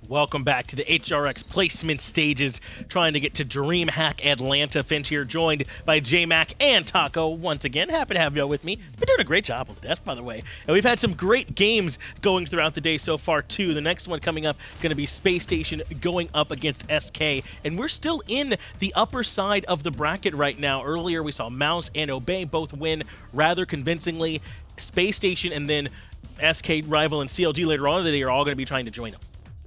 Welcome back to the HRX placement stages, trying to get to DreamHack Atlanta. Finch here, joined by J-Mac and Taco once again. Happy to have y'all with me. Been doing a great job on the desk, by the way. And we've had some great games going throughout the day so far, too. The next one coming up, going to be Space Station going up against SK. And we're still in the upper side of the bracket right now. Earlier, we saw Mouse and Obey both win rather convincingly. Space Station and then SK, Rival, and CLG later on in the day are all going to be trying to join them.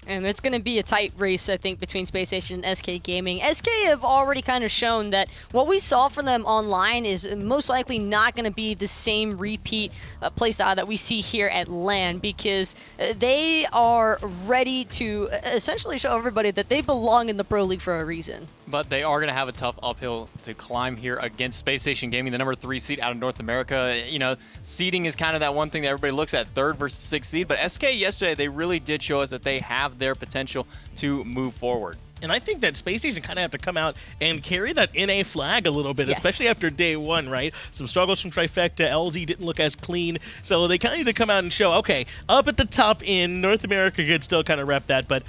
And it's going to be a tight race, I think, between Space Station and SK Gaming. SK have already kind of shown that what we saw from them online is most likely not going to be the same repeat playstyle that we see here at LAN, because they are ready to essentially show everybody that they belong in the Pro League for a reason. But they are going to have a tough uphill to climb here against Space Station Gaming, the number 3 seed out of North America. You know, seeding is kind of that one thing that everybody looks at, 3rd versus 6th seed. But SK yesterday, they really did show us that they have their potential to move forward. And I think that Space Station kind of have to come out and carry that NA flag a little bit, Yes. especially after day one, right? Some struggles from Trifecta. LZ didn't look as clean. So they kind of need to come out and show, okay, up at the top in North America could still kind of rep that. But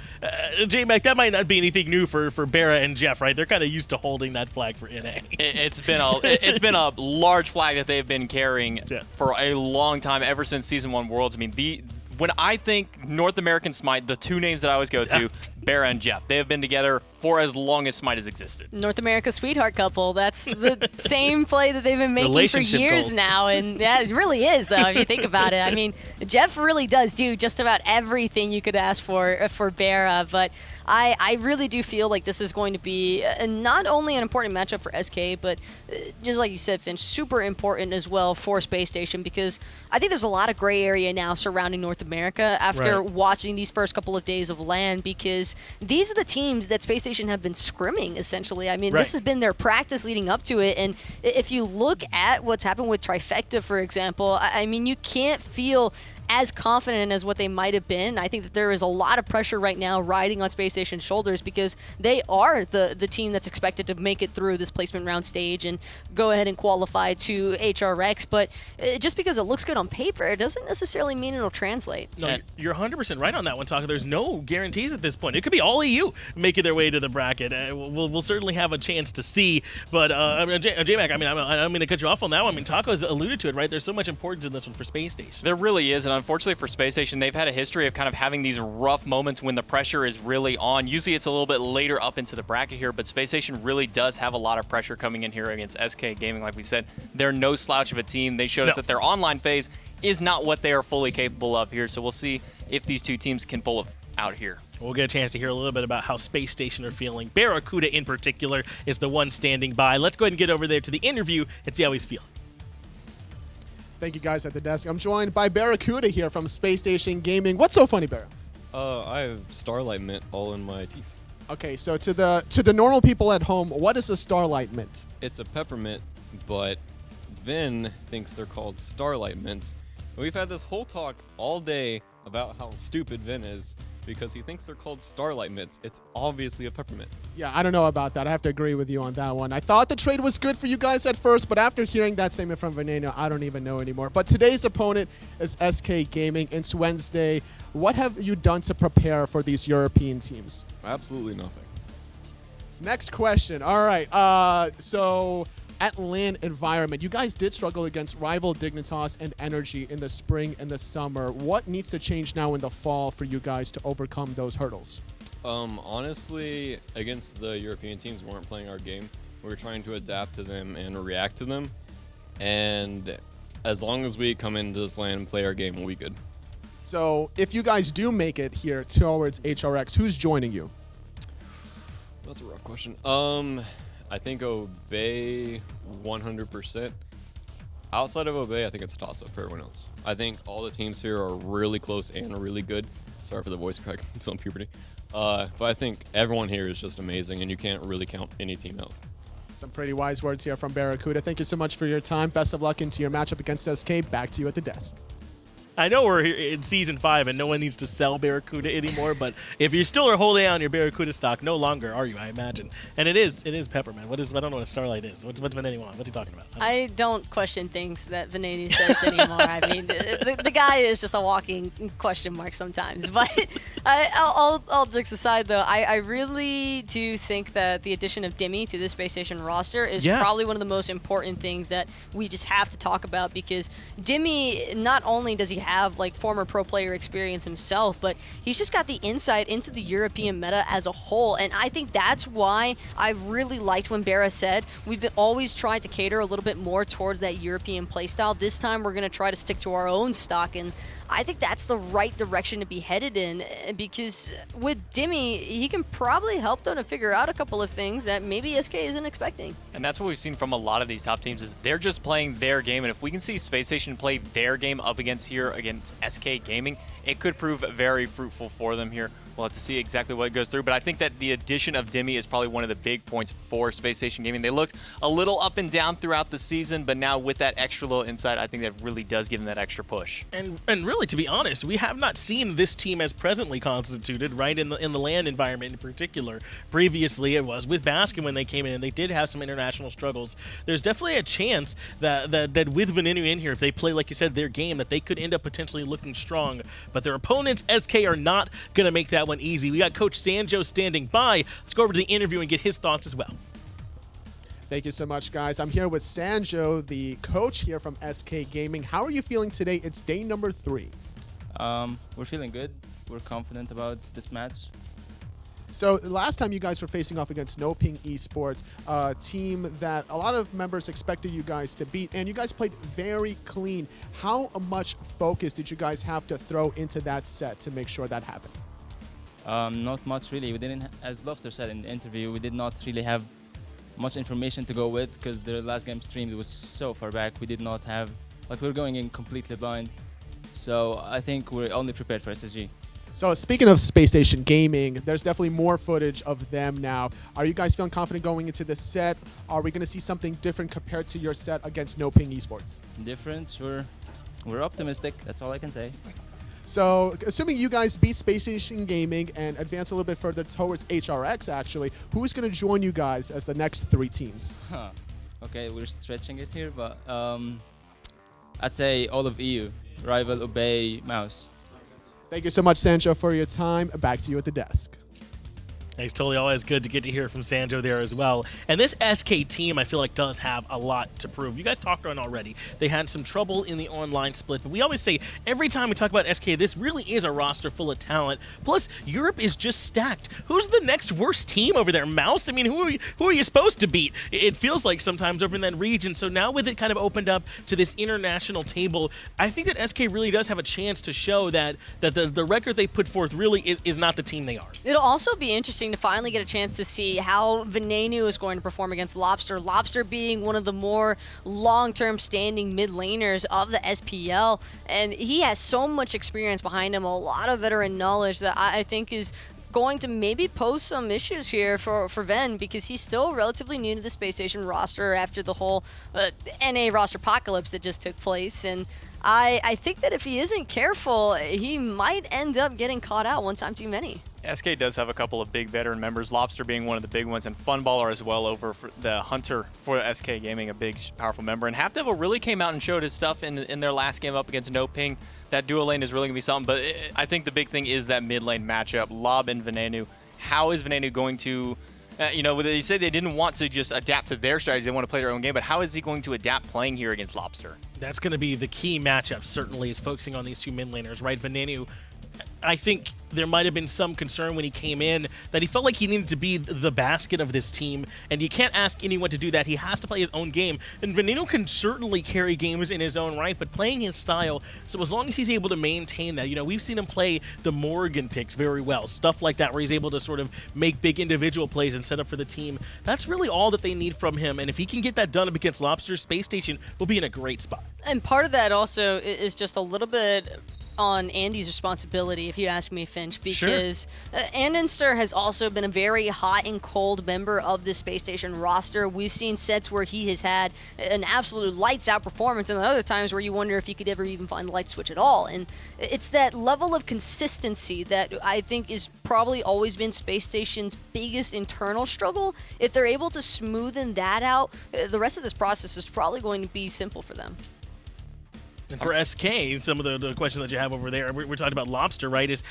J-Mac, that might not be anything new for BaRRa and Jeff, right? They're kind of used to holding that flag for NA. It's been a large flag that they've been carrying for a long time, ever since Season 1 Worlds. I mean, when I think North American Smite, the two names that I always go to, BaRRa and Jeff, they have been together for as long as Smite has existed. North America sweetheart couple. That's the same play that they've been making for years goals. now. And yeah, it really is, though, if you think about it. I mean, Jeff really does do just about everything you could ask for BaRRa. But I really do feel like this is going to be not only an important matchup for SK, but just like you said, Finch, super important as well for Space Station, because I think there's a lot of gray area now surrounding North America after watching these first couple of days of LAN, because these are the teams that Space Station have been scrimming, essentially. I mean, this has been their practice leading up to it, and if you look at what's happened with Trifecta, for example, I mean, you can't feel as confident as what they might have been. I think that there is a lot of pressure right now riding on Space Station's shoulders, because they are the team that's expected to make it through this placement round stage and go ahead and qualify to HRX. But just because it looks good on paper, it doesn't necessarily mean it'll translate. No, you're 100% right on that one, Taka. There's no guarantees at this point. It could be all EU making their way to the bracket. We'll certainly have a chance to see. But J-Mac, I mean, I'm going to cut you off on that one. I mean, Taco's alluded to it, right? There's so much importance in this one for Space Station. There really is, and unfortunately for Space Station, they've had a history of kind of having these rough moments when the pressure is really on. Usually it's a little bit later up into the bracket here, but Space Station really does have a lot of pressure coming in here against SK Gaming. Like we said, they're no slouch of a team. They showed us that their online phase is not what they are fully capable of here, so we'll see if these two teams can pull it out here. We'll get a chance to hear a little bit about how Space Station are feeling. BaRRaCCuDDa in particular is the one standing by. Let's go ahead and get over there to the interview and see how he's feeling. Thank you guys at the desk. I'm joined by BaRRaCCuDDa here from Space Station Gaming. What's so funny, BaRRa? I have Starlight Mint all in my teeth. Okay, so to the normal people at home, what is a Starlight Mint? It's a peppermint, but Vin thinks they're called Starlight Mints. And we've had this whole talk all day about how stupid Vin is because he thinks they're called Starlight Mints. It's obviously a peppermint. Yeah, I don't know about that. I have to agree with you on that one. I thought the trade was good for you guys at first, but after hearing that statement from Venenu, I don't even know anymore. But today's opponent is SK Gaming. It's Wednesday. What have you done to prepare for these European teams? Absolutely nothing. Next question. All right. So at LAN environment, you guys did struggle against Rival, Dignitas, and Energy in the spring and the summer. What needs to change now in the fall for you guys to overcome those hurdles? Honestly, against the European teams, we weren't playing our game. We were trying to adapt to them and react to them. And as long as we come into this LAN and play our game, we'll be good. So if you guys do make it here towards HRX, who's joining you? That's a rough question. I think Obey 100%. Outside of Obey, I think it's a toss-up for everyone else. I think all the teams here are really close and really good. Sorry for the voice crack, I'm still in puberty. But I think everyone here is just amazing, and you can't really count any team out. Some pretty wise words here from BaRRaCCuDDa. Thank you so much for your time. Best of luck into your matchup against SK. Back to you at the desk. I know we're in Season 5 and no one needs to sell BaRRaCCuDDa anymore, but if you still are holding on your BaRRaCCuDDa stock, no longer are you, I imagine. And it is Pepperman. I don't know what a Starlight is. What's Venenu on? What's he talking about? I don't question things that Venenu says anymore. I mean, the guy is just a walking question mark sometimes. But all jokes aside, though, I really do think that the addition of Dimmy to the Space Station roster is probably one of the most important things that we just have to talk about, because Dimmy, not only does he have like former pro player experience himself, but he's just got the insight into the European meta as a whole. And I think that's why I really liked when BaRRa said we've always tried to cater a little bit more towards that European playstyle. This time we're going to try to stick to our own stock, and I think that's the right direction to be headed in, because with Dimmy, he can probably help them to figure out a couple of things that maybe SK isn't expecting. And that's what we've seen from a lot of these top teams, is they're just playing their game. And if we can see Space Station play their game up against SK Gaming, it could prove very fruitful for them here. We'll have to see exactly what goes through, but I think that the addition of Dimmy is probably one of the big points for Space Station Gaming. They looked a little up and down throughout the season, but now with that extra little insight, I think that really does give them that extra push. And really, to be honest, we have not seen this team as presently constituted, right, in the LAN environment in particular. Previously, it was with Baskin when they came in, and they did have some international struggles. There's definitely a chance that with Venenu in here, if they play, like you said, their game, that they could end up potentially looking strong. But their opponents, SK, are not going to make that one easy. We got Coach Sanjo standing by. Let's go over to the interview and get his thoughts as well. Thank you so much, guys. I'm here with Sanjo, the coach here from SK Gaming. How are you feeling today? It's day number 3. We're feeling good. We're confident about this match. So last time you guys were facing off against No Ping Esports, a team that a lot of members expected you guys to beat, and you guys played very clean. How much focus did you guys have to throw into that set to make sure that happened? Not much really. We didn't, as Lawbster said in the interview, we did not really have much information to go with, because the last game streamed was so far back. We did not have, like, we were going in completely blind. So I think we're only prepared for SSG. So speaking of Space Station Gaming, there's definitely more footage of them now. Are you guys feeling confident going into this set? Are we going to see something different compared to your set against No Ping Esports? Different, sure. We're optimistic. That's all I can say. So, assuming you guys beat Space Station Gaming and advance a little bit further towards HRX, actually, who's going to join you guys as the next 3 teams? Okay, we're stretching it here, but I'd say all of EU. Rival, Obey, Mouse. Thank you so much, Sanjo, for your time. Back to you at the desk. It's totally always good to get to hear from Sanjo there as well. And this SK team, I feel like, does have a lot to prove. You guys talked on already. They had some trouble in the online split, but we always say every time we talk about SK, this really is a roster full of talent. Plus, Europe is just stacked. Who's the next worst team over there? Mouse? I mean, who are you supposed to beat? It feels like sometimes over in that region. So now with it kind of opened up to this international table, I think that SK really does have a chance to show that the record they put forth really is not the team they are. It'll also be interesting to finally get a chance to see how Venenu is going to perform against Lawbster. Lawbster being one of the more long-term standing mid laners of the SPL, and he has so much experience behind him, a lot of veteran knowledge that I think is going to maybe pose some issues here for Ven, because he's still relatively new to the Space Station roster after the whole NA roster apocalypse that just took place. And I think that if he isn't careful, he might end up getting caught out one time too many. SK does have a couple of big veteran members, Lawbster being one of the big ones, and Funballer as well over for the Hunter for SK Gaming, a big, powerful member. And Halfdevil really came out and showed his stuff in their last game up against No Ping. That dual lane is really going to be something, but I think the big thing is that mid lane matchup, Lob and Venenu. How is Venenu going to, they said they didn't want to just adapt to their strategy, they want to play their own game, but how is he going to adapt playing here against Lawbster? That's going to be the key matchup, certainly, is focusing on these 2 mid laners, right? Venenu, I think there might have been some concern when he came in that he felt like he needed to be the basket of this team, and you can't ask anyone to do that. He has to play his own game, and Venenu can certainly carry games in his own right, but playing his style, so as long as he's able to maintain that, we've seen him play the Morgan picks very well, stuff like that, where he's able to sort of make big individual plays and set up for the team. That's really all that they need from him, and if he can get that done up against Lawbster, Space Station will be in a great spot. And part of that also is just a little bit on Andy's responsibility, if you ask me, Finn. Finch, because Andinster has also been a very hot and cold member of the Space Station roster. We've seen sets where he has had an absolute lights-out performance, and other times where you wonder if he could ever even find the light switch at all. And it's that level of consistency that I think is probably always been Space Station's biggest internal struggle. If they're able to smoothen that out, the rest of this process is probably going to be simple for them. And for SK, some of the questions that you have over there, we're talking about Lawbster, right? Is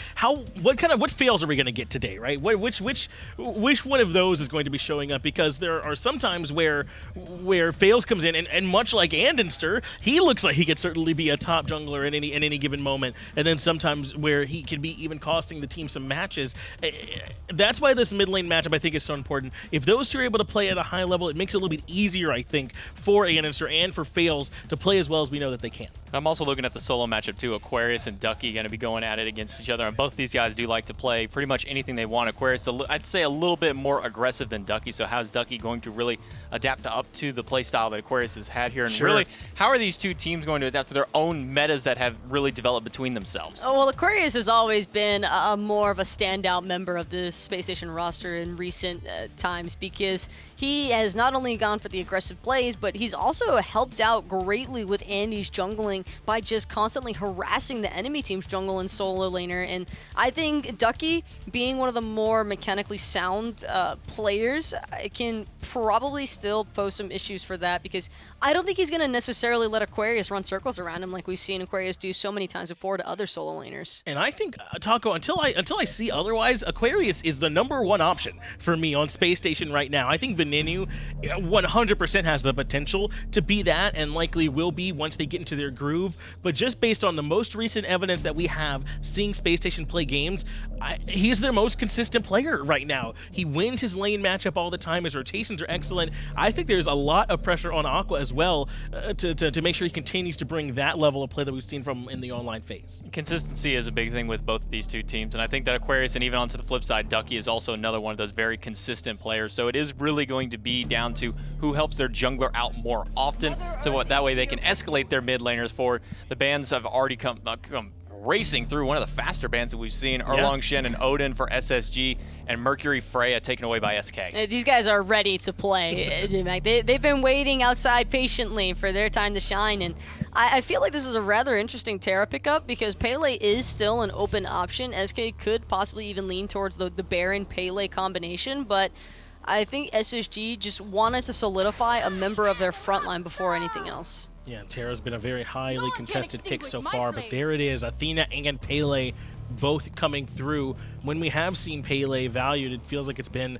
what fails are we going to get today, right? Which one of those is going to be showing up? Because there are some times where Faeles comes in, and much like Andinster, he looks like he could certainly be a top jungler in any given moment. And then sometimes where he could be even costing the team some matches. That's why this mid lane matchup I think is so important. If those two are able to play at a high level, it makes it a little bit easier, I think, for Andinster and for Faeles to play as well as we know that they can. I'm also looking at the solo matchup too. Aquarius and Ducky going to be going at it against each other, and both these guys do like to play pretty much anything they want. Aquarius, I'd say a little bit more aggressive than Ducky, so how's Ducky going to really adapt up to the playstyle that Aquarius has had here? And really, how are these two teams going to adapt to their own metas that have really developed between themselves? Oh, well, Aquarius has always been more of a standout member of the Space Station roster in recent times, because he has not only gone for the aggressive plays, but he's also helped out greatly with Andy's jungling by just constantly harassing the enemy team's jungle and solo laner. And I think Ducky, being one of the more mechanically sound players, can probably still pose some issues for that, because I don't think he's going to necessarily let Aquarius run circles around him like we've seen Aquarius do so many times before to other solo laners. And I think, Taco, until I see otherwise, Aquarius is the #1 option for me on Space Station right now. I think Venenu 100% has the potential to be that, and likely will be once they get into their groove. But just based on the most recent evidence that we have seeing Space Station play games, he's their most consistent player right now. He wins his lane matchup all the time. His rotations are excellent. I think there's a lot of pressure on Aqua as well to make sure he continues to bring that level of play that we've seen from him in the online phase. Consistency is a big thing with both of these two teams, and I think that Aquarius, and even onto the flip side, Ducky is also another one of those very consistent players. So it is really going to be down to who helps their jungler out more often, so that way they can escalate their mid laners forward. The bans have already come racing through. One of the faster bans that we've seen, Erlong Shen and Odin for SSG, and Mercury Freya taken away by SK. These guys are ready to play. They've been waiting outside patiently for their time to shine, and I feel like this is a rather interesting Terra pickup, because Pele is still an open option. SK could possibly even lean towards the Baron Pele combination, but I think SSG just wanted to solidify a member of their front line before anything else. Yeah, Terra's been a very highly contested pick so far, but there it is. Athena and Pele both coming through. When we have seen Pele valued, it feels like it's been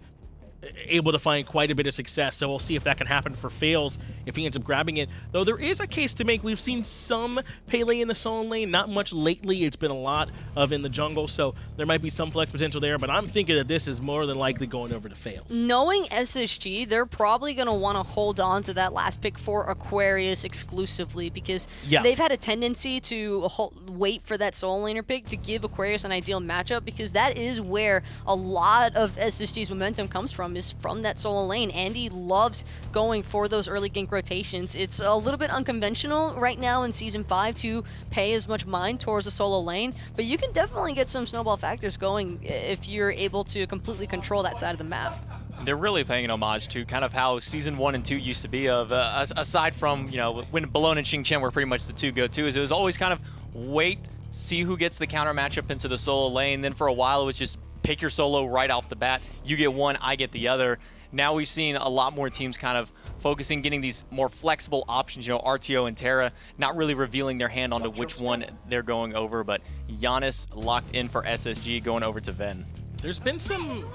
able to find quite a bit of success, so we'll see if that can happen for Faeles if he ends up grabbing it. Though there is a case to make. We've seen some Pele in the solo lane, not much lately. It's been a lot of in the jungle, so there might be some flex potential there, but I'm thinking that this is more than likely going over to Faeles. Knowing SSG, they're probably going to want to hold on to that last pick for Aquarius exclusively, because they've had a tendency to wait for that solo laner pick to give Aquarius an ideal matchup, because that is where a lot of SSG's momentum comes from, is from that solo lane. Andy loves going for those early gank rotations. It's a little bit unconventional right now in Season 5 to pay as much mind towards the solo lane, but you can definitely get some snowball factors going if you're able to completely control that side of the map. They're really paying an homage to kind of how Season 1 and 2 used to be, of aside from, when Balone and Xing Chen were pretty much the two go-tos, it was always kind of wait, see who gets the counter matchup into the solo lane. Then for a while it was just pick your solo right off the bat. You get one, I get the other. Now we've seen a lot more teams kind of focusing, getting these more flexible options, RTO and Terra, not really revealing their hand onto which one they're going over, but Janus locked in for SSG going over to Ven. There's been some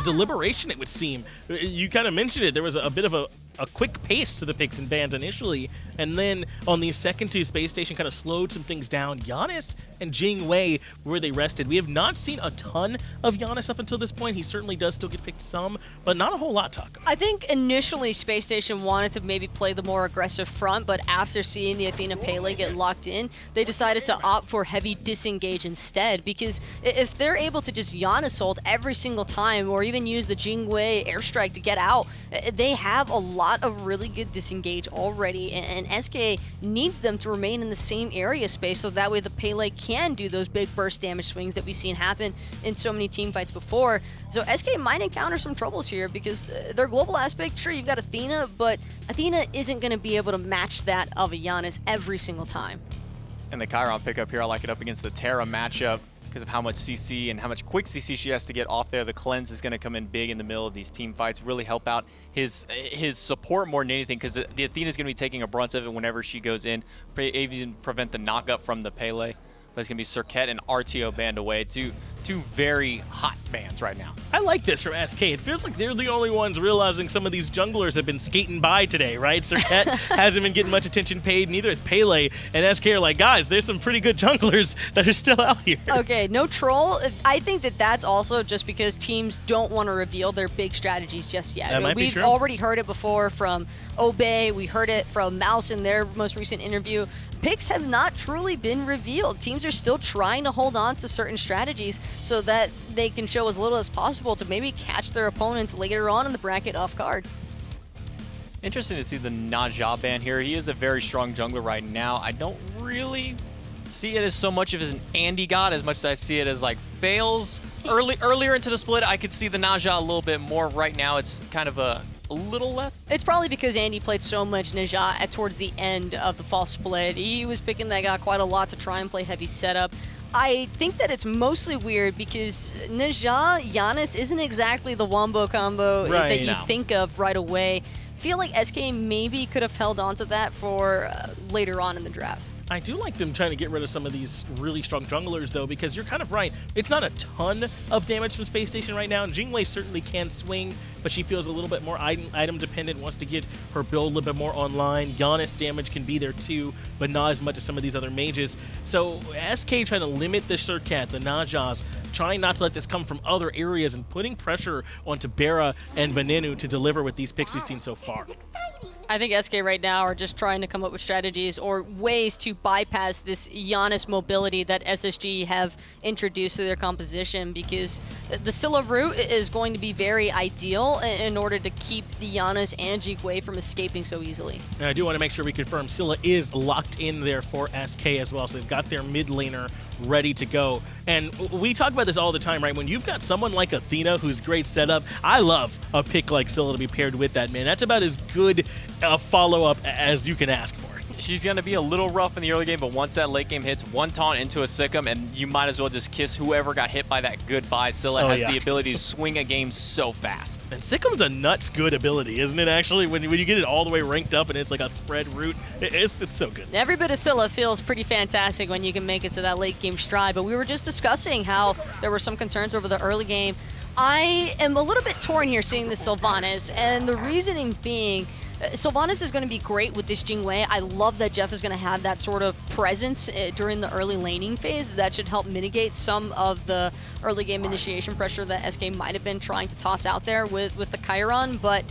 deliberation, it would seem. You kind of mentioned it. There was a bit of a quick pace to the picks and bans initially, and then on the second two, Space Station kind of slowed some things down. Janus and Jing Wei, where they rested. We have not seen a ton of Janus up until this point. He certainly does still get picked some, but not a whole lot, Taco. I think initially Space Station wanted to maybe play the more aggressive front, but after seeing the Athena Pele get locked in, they decided to opt for heavy disengage instead, because if they're able to just Janus ult every single time, or even use the Jing airstrike to get out. They have a lot of really good disengage already, and SK needs them to remain in the same area space so that way the Pele can do those big burst damage swings that we've seen happen in so many team fights before. So SK might encounter some troubles here because their global aspect, sure, you've got Athena, but Athena isn't going to be able to match that of a Janus every single time. And the Chiron pickup here, I like it up against the Terra matchup because of how much CC and how much quick CC she has to get off there. The cleanse is going to come in big in the middle of these team fights, really help out his support more than anything, because the Athena is going to be taking a brunt of it whenever she goes in, even prevent the knockup from the Pele. But it's going to be Circuit and RTO banned away, two very hot bans right now. I like this from SK. It feels like they're the only ones realizing some of these junglers have been skating by today, right? Circuit hasn't been getting much attention paid, neither is Pele. And SK are like, guys, there's some pretty good junglers that are still out here. Okay, no troll. I think that that's also just because teams don't want to reveal their big strategies just yet. That might be We've true. already heard it before from Obey. We heard it from Mouse in their most recent interview. Picks have not truly been revealed. Teams are still trying to hold on to certain strategies so that they can show as little as possible to maybe catch their opponents later on in the bracket off guard. Interesting to see the Naja ban here. He is a very strong jungler right now. I don't really see it as so much of as an Andy god as much as I see it as like Faeles. Earlier into the split, I could see the Naja a little bit more. Right now, it's kind of a little less. It's probably because Andy played so much Naja towards the end of the fall split. He was picking that guy quite a lot to try and play heavy setup. I think that it's mostly weird because Naja Janus isn't exactly the wombo combo that you think of right away. Feel like SK maybe could have held on to that for later on in the draft. I do like them trying to get rid of some of these really strong junglers, though, because you're kind of right. It's not a ton of damage from Space Station right now, and Jing certainly can swing, but she feels a little bit more item-dependent, wants to get her build a little bit more online. Janus damage can be there, too, but not as much as some of these other mages. So SK trying to limit the Circuit, the Najas, trying not to let this come from other areas, and putting pressure onto BaRRA and Venenu to deliver with these picks we've seen so far. I think SK right now are just trying to come up with strategies or ways to bypass this Janus mobility that SSG have introduced to their composition, because the Scylla route is going to be very ideal in order to keep the Janus and Jing from escaping so easily. And I do want to make sure we confirm Scylla is locked in there for SK as well, so they've got their mid laner ready to go. And we talk about this all the time, right? When you've got someone like Athena who's great setup, I love a pick like Scylla to be paired with that, man. That's about as good a follow-up as you can ask for. She's going to be a little rough in the early game, but once that late game hits, one taunt into a Sikkim, and you might as well just kiss whoever got hit by that goodbye. Scylla has the ability to swing a game so fast. And Sikkim's a nuts good ability, isn't it, actually? When you get it all the way ranked up and it's like a spread route, it's so good. Every bit of Scylla feels pretty fantastic when you can make it to that late game stride, but we were just discussing how there were some concerns over the early game. I am a little bit torn here seeing the Sylvanus, and the reasoning being, Sylvanus is going to be great with this Jing. I love that Jeff is going to have that sort of presence during the early laning phase. That should help mitigate some of the early game initiation pressure that SK might have been trying to toss out there with the Chiron. But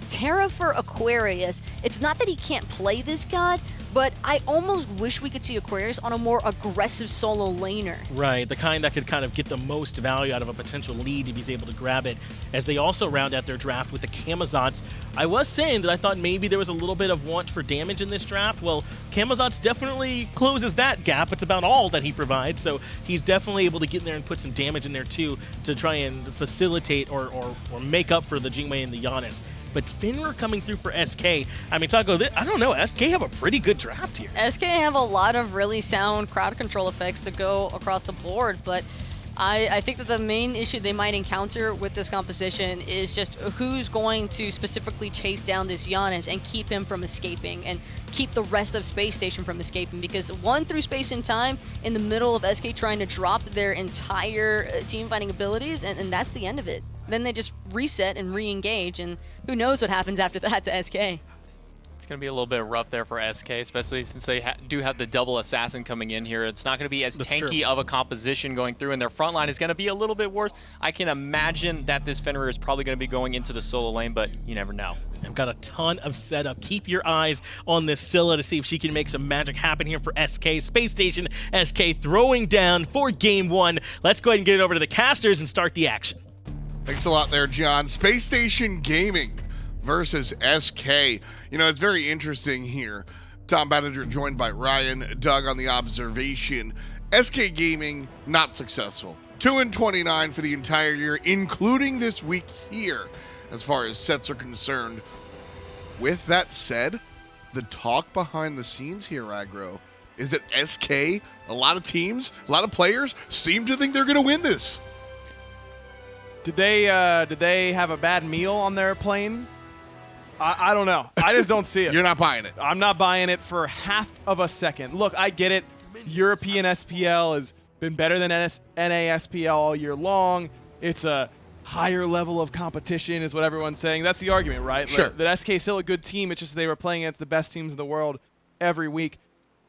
Terra for Aquarius, it's not that he can't play this god, but I almost wish we could see Aquarius on a more aggressive solo laner. Right, the kind that could kind of get the most value out of a potential lead if he's able to grab it, as they also round out their draft with the Camazotz. I was saying that I thought maybe there was a little bit of want for damage in this draft. Well, Camazotz definitely closes that gap. It's about all that he provides, so he's definitely able to get in there and put some damage in there too to try and facilitate or make up for the Jing and the Janus. But Fenrir coming through for SK. I mean, Taco, I don't know, SK have a pretty good draft here. SK have a lot of really sound crowd control effects to go across the board, but I think that the main issue they might encounter with this composition is just who's going to specifically chase down this Janus and keep him from escaping and keep the rest of Space Station from escaping, because one through space and time in the middle of SK trying to drop their entire team fighting abilities, and that's the end of it. Then they just reset and re-engage, and who knows what happens after that to SK. It's going to be a little bit rough there for SK, especially since they do have the double assassin coming in here. It's not going to be as tanky of a composition going through, and their front line is going to be a little bit worse. I can imagine that this Fenrir is probably going to be going into the solo lane, but you never know. I've got a ton of setup. Keep your eyes on this Scylla to see if she can make some magic happen here for SK. Space Station SK throwing down for game 1. Let's go ahead and get it over to the casters and start the action. Thanks a lot there, John. Space Station Gaming versus SK. You know, it's very interesting here. Tom Banninger joined by Ryan, Doug on the observation. SK Gaming, not successful. 2-29 for the entire year, including this week here, as far as sets are concerned. With that said, the talk behind the scenes here, Aggro, is that SK, a lot of teams, a lot of players, seem to think they're going to win this. Did they have a bad meal on their plane? I don't know. I just don't see it. You're not buying it. I'm not buying it for half of a second. Look, I get it. European SPL has been better than NA SPL all year long. It's a higher level of competition is what everyone's saying. That's the argument, right? Sure. That SK is still a good team. It's just they were playing against the best teams in the world every week.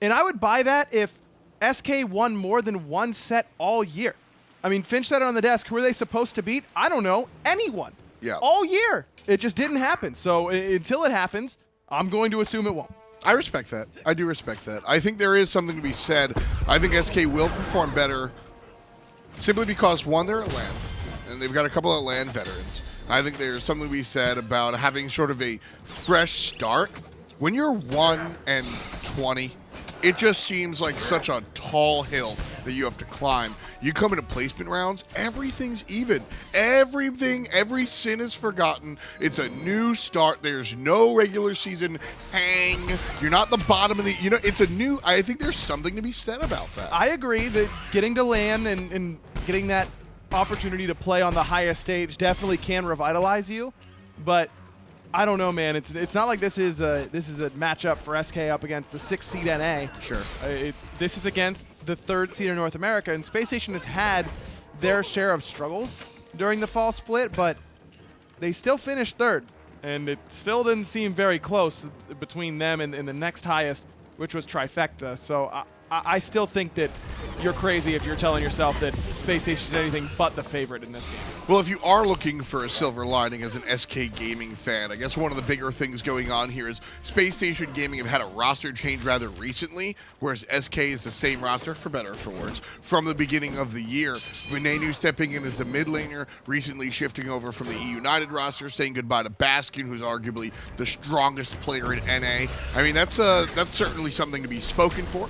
And I would buy that if SK won more than one set all year. I mean, Finch said it on the desk. Who are they supposed to beat? I don't know. Anyone. Yeah. All year. It just didn't happen. So until it happens, I'm going to assume it won't. I respect that. I do respect that. I think there is something to be said. I think SK will perform better simply because, one, they're at LAN, and they've got a couple of LAN veterans. I think there's something to be said about having sort of a fresh start. When you're 1-20, it just seems like such a tall hill that you have to climb. You come into placement rounds, everything's even. Every sin is forgotten. It's a new start. There's no regular season hang. You're not the bottom of the, it's a new, I think there's something to be said about that. I agree that getting to LAN and getting that opportunity to play on the highest stage definitely can revitalize you, but I don't know, man. It's not like this is a matchup for SK up against the 6th seed NA. Sure. This is against the 3rd seed in North America, and Space Station has had their share of struggles during the fall split, but they still finished 3rd, and it still didn't seem very close between them and the next highest, which was Trifecta. So I still think that you're crazy if you're telling yourself that Space Station is anything but the favorite in this game. Well, if you are looking for a silver lining as an SK Gaming fan, I guess one of the bigger things going on here is Space Station Gaming have had a roster change rather recently, whereas SK is the same roster, for better or for worse, from the beginning of the year. Venenu stepping in as the mid laner, recently shifting over from the E United roster, saying goodbye to Bastion, who's arguably the strongest player in NA. I mean, that's certainly something to be spoken for.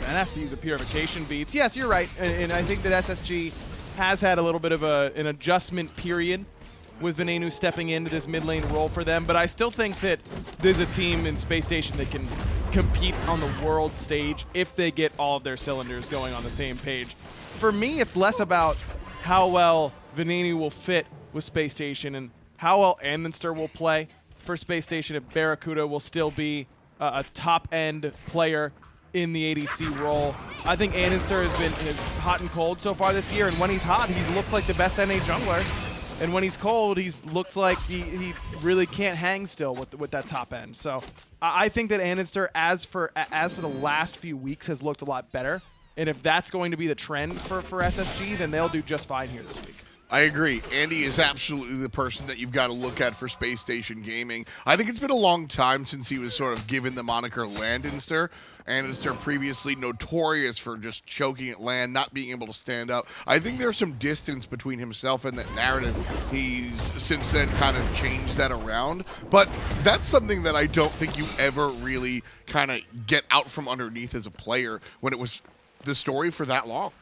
And has to use a purification beats. Yes, you're right. And I think that SSG has had a little bit of an adjustment period with Venenu stepping into this mid lane role for them. But I still think that there's a team in Space Station that can compete on the world stage if they get all of their cylinders going on the same page. For me, it's less about how well Venenu will fit with Space Station and how well Andinster will play for Space Station if BaRRaCCuDDa will still be a top-end player in the ADC role. I think Andinster has been hot and cold so far this year, and when he's hot, he's looked like the best NA jungler. And when he's cold, he's looked like he really can't hang still with that top end. So I think that Andinster, as for the last few weeks, has looked a lot better. And if that's going to be the trend for SSG, then they'll do just fine here this week. I agree. Andy is absolutely the person that you've got to look at for Space Station Gaming. I think it's been a long time since he was sort of given the moniker Landinster. Andinster previously notorious for just choking at land, not being able to stand up. I think there's some distance between himself and that narrative. He's since then kind of changed that around. But that's something that I don't think you ever really kind of get out from underneath as a player when it was the story for that long.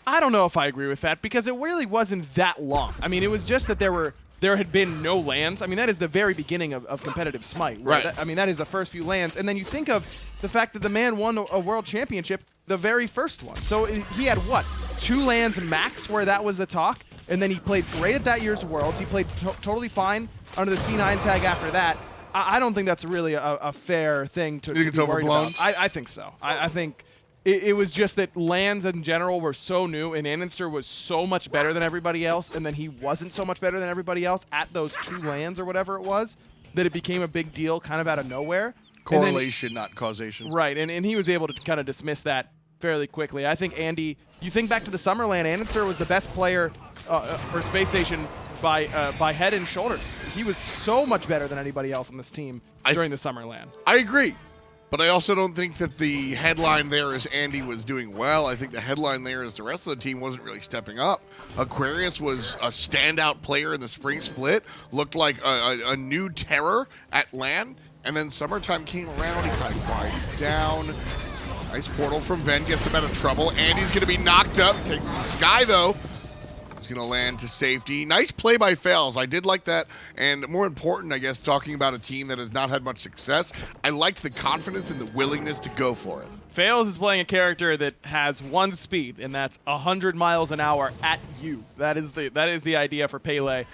I don't know if I agree with that because it really wasn't that long. I mean, it was just that there had been no lands. I mean, that is the very beginning of competitive Smite. Right. I mean, that is the first few lands. And then you think of the fact that the man won a world championship, the very first one. So he had, what, 2 lands max where that was the talk? And then he played great at that year's Worlds. He played totally fine under the C9 tag after that. I don't think that's really a fair thing to be worried about. I think so. I think it was just that lands in general were so new, and Andinster was so much better than everybody else, and then he wasn't so much better than everybody else at those 2 lands or whatever it was, that it became a big deal kind of out of nowhere. Correlation, not causation. Right, and he was able to kind of dismiss that fairly quickly. I think Andy, you think back to the Summerland, Andinster was the best player for Space Station by head and shoulders. He was so much better than anybody else on this team during the Summerland. I agree. But I also don't think that the headline there is Andy was doing well. I think the headline there is the rest of the team wasn't really stepping up. Aquarius was a standout player in the spring split, looked like a new terror at LAN, and then summertime came around, he kind of quieted down. Nice portal from Ven, gets him out of trouble. Andy's going to be knocked up, takes the sky though. He's going to land to safety. Nice play by Faeles. I did like that. And more important, I guess, talking about a team that has not had much success, I liked the confidence and the willingness to go for it. Faeles is playing a character that has 1 speed, and that's 100 miles an hour at you. That is the idea for Pele.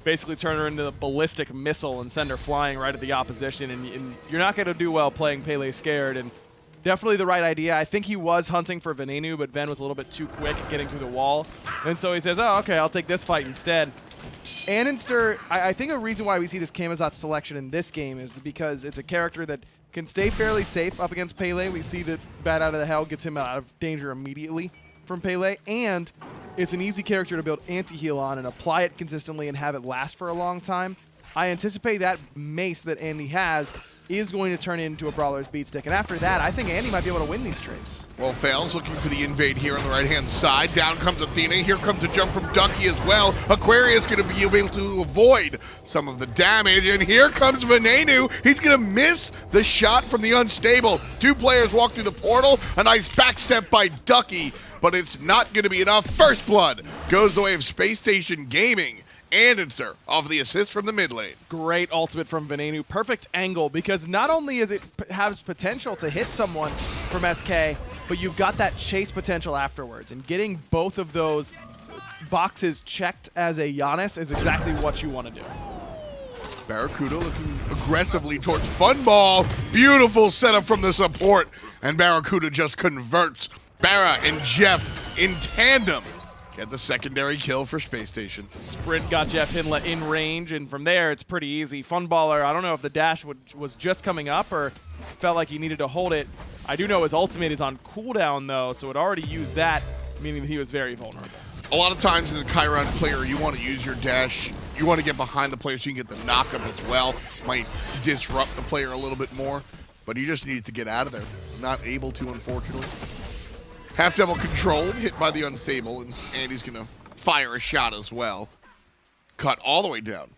Basically turn her into a ballistic missile and send her flying right at the opposition. And you're not going to do well playing Pele scared. And definitely the right idea. I think he was hunting for Venenu, but Ven was a little bit too quick at getting through the wall. And so he says, oh, okay, I'll take this fight instead. Andinster, I think a reason why we see this Camazotz selection in this game is because it's a character that can stay fairly safe up against Pele. We see that Bat Out of the Hell gets him out of danger immediately from Pele. And it's an easy character to build anti-heal on and apply it consistently and have it last for a long time. I anticipate that mace that Andy has is going to turn into a Brawler's Beat Stick. And after that, I think Andy might be able to win these trades. Well, Faeles looking for the invade here on the right-hand side. Down comes Athena. Here comes a jump from Ducky as well. Aquarius going to be able to avoid some of the damage. And here comes Venenu. He's going to miss the shot from the unstable. 2 players walk through the portal. A nice backstep by Ducky, but it's not going to be enough. First blood goes the way of Space Station Gaming. Andinster off the assist from the mid lane. Great ultimate from Venenu. Perfect angle, because not only is it has potential to hit someone from SK, but you've got that chase potential afterwards. And getting both of those boxes checked as a Janus is exactly what you want to do. Barracuda looking aggressively towards Funball. Beautiful setup from the support. And Barracuda just converts. Barra and Jeff in tandem get the secondary kill for Space Station. Sprint got JeffHindla in range, and from there it's pretty easy. Funballer, I don't know if the dash was just coming up or felt like he needed to hold it. I do know his ultimate is on cooldown though, so it already used that, meaning that he was very vulnerable. A lot of times as a Chiron player, you want to use your dash. You want to get behind the player so you can get the knockup as well. Might disrupt the player a little bit more, but you just need to get out of there. Not able to, unfortunately. Halfdevil controlled, hit by the unstable, and Andy's going to fire a shot as well. Cut all the way down.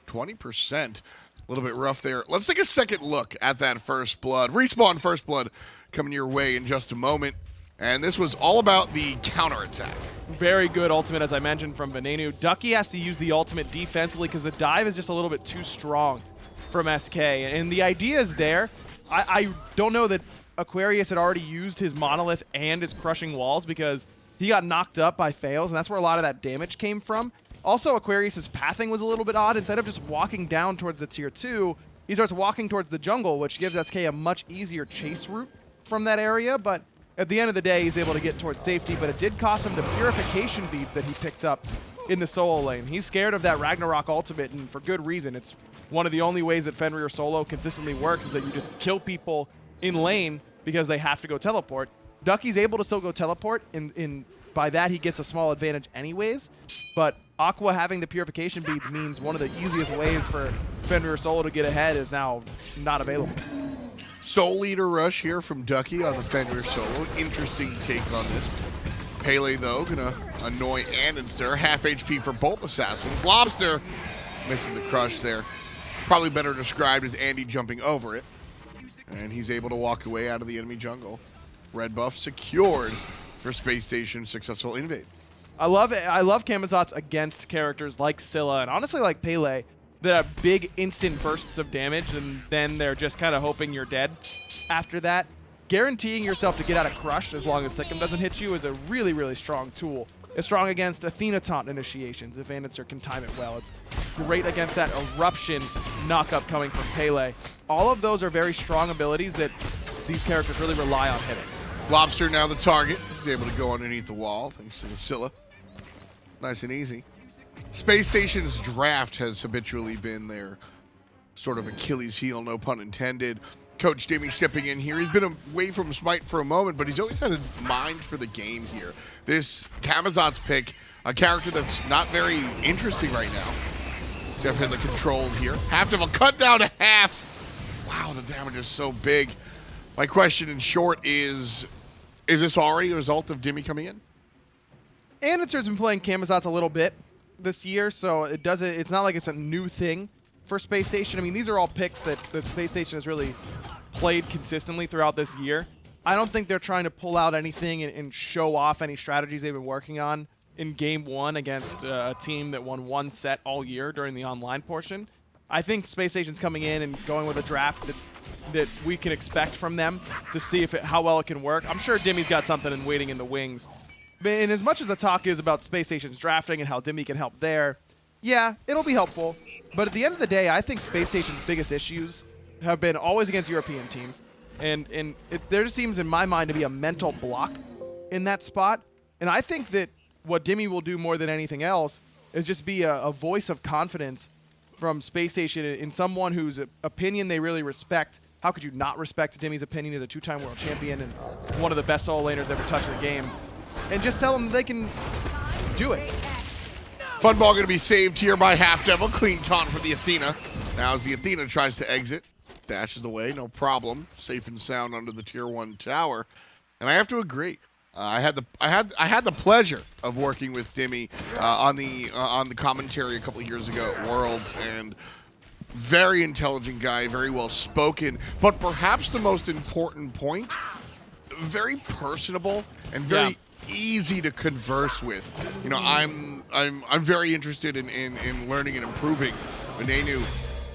20%. A little bit rough there. Let's take a second look at that first blood. Respawn first blood coming your way in just a moment. And this was all about the counterattack. Very good ultimate, as I mentioned, from Venenu. Ducky has to use the ultimate defensively because the dive is just a little bit too strong from SK. And the idea is there. I don't know that Aquarius had already used his Monolith and his Crushing Walls because he got knocked up by Faeles, and that's where a lot of that damage came from. Also, Aquarius's pathing was a little bit odd. Instead of just walking down towards the tier 2, he starts walking towards the jungle, which gives SK a much easier chase route from that area. But at the end of the day, he's able to get towards safety, but it did cost him the Purification Bead that he picked up in the solo lane. He's scared of that Ragnarok ultimate, and for good reason. It's one of the only ways that Fenrir solo consistently works is that you just kill people in lane because they have to go teleport. Ducky's able to still go teleport, and by that he gets a small advantage anyways, but Aqua having the Purification Beads means one of the easiest ways for Fenrir solo to get ahead is now not available. Soul Eater rush here from Ducky on the Fenrir solo. Interesting take on this. Pele, though, gonna annoy Andinster. Half HP for both assassins. Lawbster missing the crush there. Probably better described as Andy jumping over it. And he's able to walk away out of the enemy jungle. Red buff secured for Space Station's successful invade. I love it. I love Camazotz against characters like Scylla and honestly like Pele that have big instant bursts of damage, and then they're just kind of hoping you're dead after that. Guaranteeing yourself to get out of Crush as long as Sikkim doesn't hit you is a really, really strong tool. It's strong against Athena taunt initiations if Andinster can time it well. It's great against that Eruption knockup coming from Pele. All of those are very strong abilities that these characters really rely on hitting. Lawbster now the target. He's able to go underneath the wall thanks to the Scylla. Nice and easy. Space Station's draft has habitually been their sort of Achilles heel, no pun intended. Coach Dimmy stepping in here. He's been away from Smite for a moment, but he's always had a mind for the game here. This Camazotz pick, a character that's not very interesting right now. JeffHindla controlled here. Halfdevil cut down to half. Wow, the damage is so big. My question in short is this already a result of Dimmy coming in? Andinster's been playing Camazotz a little bit this year, so it's not like it's a new thing for Space Station. I mean, these are all picks that Space Station has really played consistently throughout this year. I don't think they're trying to pull out anything and show off any strategies they've been working on in Game 1 against a team that won one set all year during the online portion. I think Space Station's coming in and going with a draft that we can expect from them to see how well it can work. I'm sure Dimmy's got something waiting in the wings. And as much as the talk is about Space Station's drafting and how Dimmy can help there, yeah, it'll be helpful. But at the end of the day, I think Space Station's biggest issues have been always against European teams. And there just seems, in my mind, to be a mental block in that spot. And I think that what Dimmy will do more than anything else is just be a voice of confidence from Space Station in someone whose opinion they really respect. How could you not respect Dimmy's opinion as a two-time world champion and one of the best solo laners ever touched the game? And just tell them they can do it. Funball going to be saved here by Halfdevil. Clean taunt for the Athena. Now as the Athena tries to exit, dashes away, no problem. Safe and sound under the tier 1 tower. And I have to agree. I had the pleasure of working with Dimmy on the commentary a couple of years ago at Worlds, and very intelligent guy, very well spoken. But perhaps the most important point, very personable and very easy to converse with. You know, I'm very interested in learning and improving. Venenu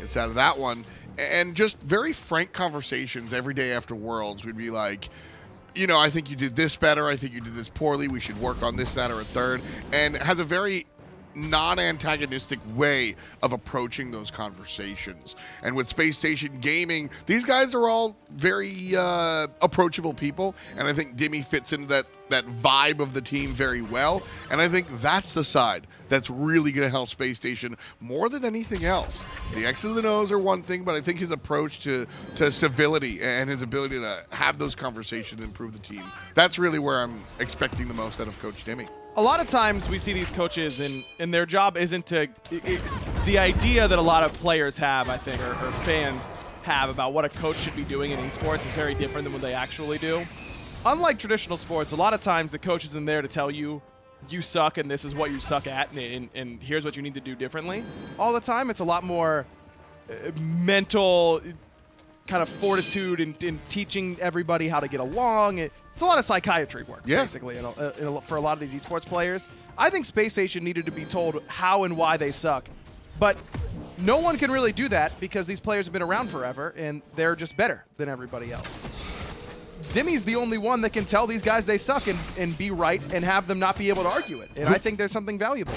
gets out of that one, and just very frank conversations every day after Worlds. We'd be like, you know, I think you did this better. I think you did this poorly. We should work on this, that, or a third. And has a very non-antagonistic way of approaching those conversations. And with Space Station Gaming, these guys are all very approachable people, and I think Dimmy fits into that vibe of the team very well. And I think that's the side that's really going to help Space Station more than anything else. The X's and O's are one thing, but I think his approach to civility and his ability to have those conversations and improve the team, that's really where I'm expecting the most out of Coach Dimmy. A lot of times we see these coaches and their job isn't to the idea that a lot of players have, I think, or fans have about what a coach should be doing in esports is very different than what they actually do. Unlike traditional sports, a lot of times the coach isn't there to tell you you suck and this is what you suck at and here's what you need to do differently. All the time it's a lot more mental kind of fortitude in teaching everybody how to get along. It's a lot of psychiatry work, basically, for a lot of these esports players. I think Space Station needed to be told how and why they suck. But no one can really do that because these players have been around forever, and they're just better than everybody else. Dimmy's the only one that can tell these guys they suck and be right and have them not be able to argue it. And I think there's something valuable.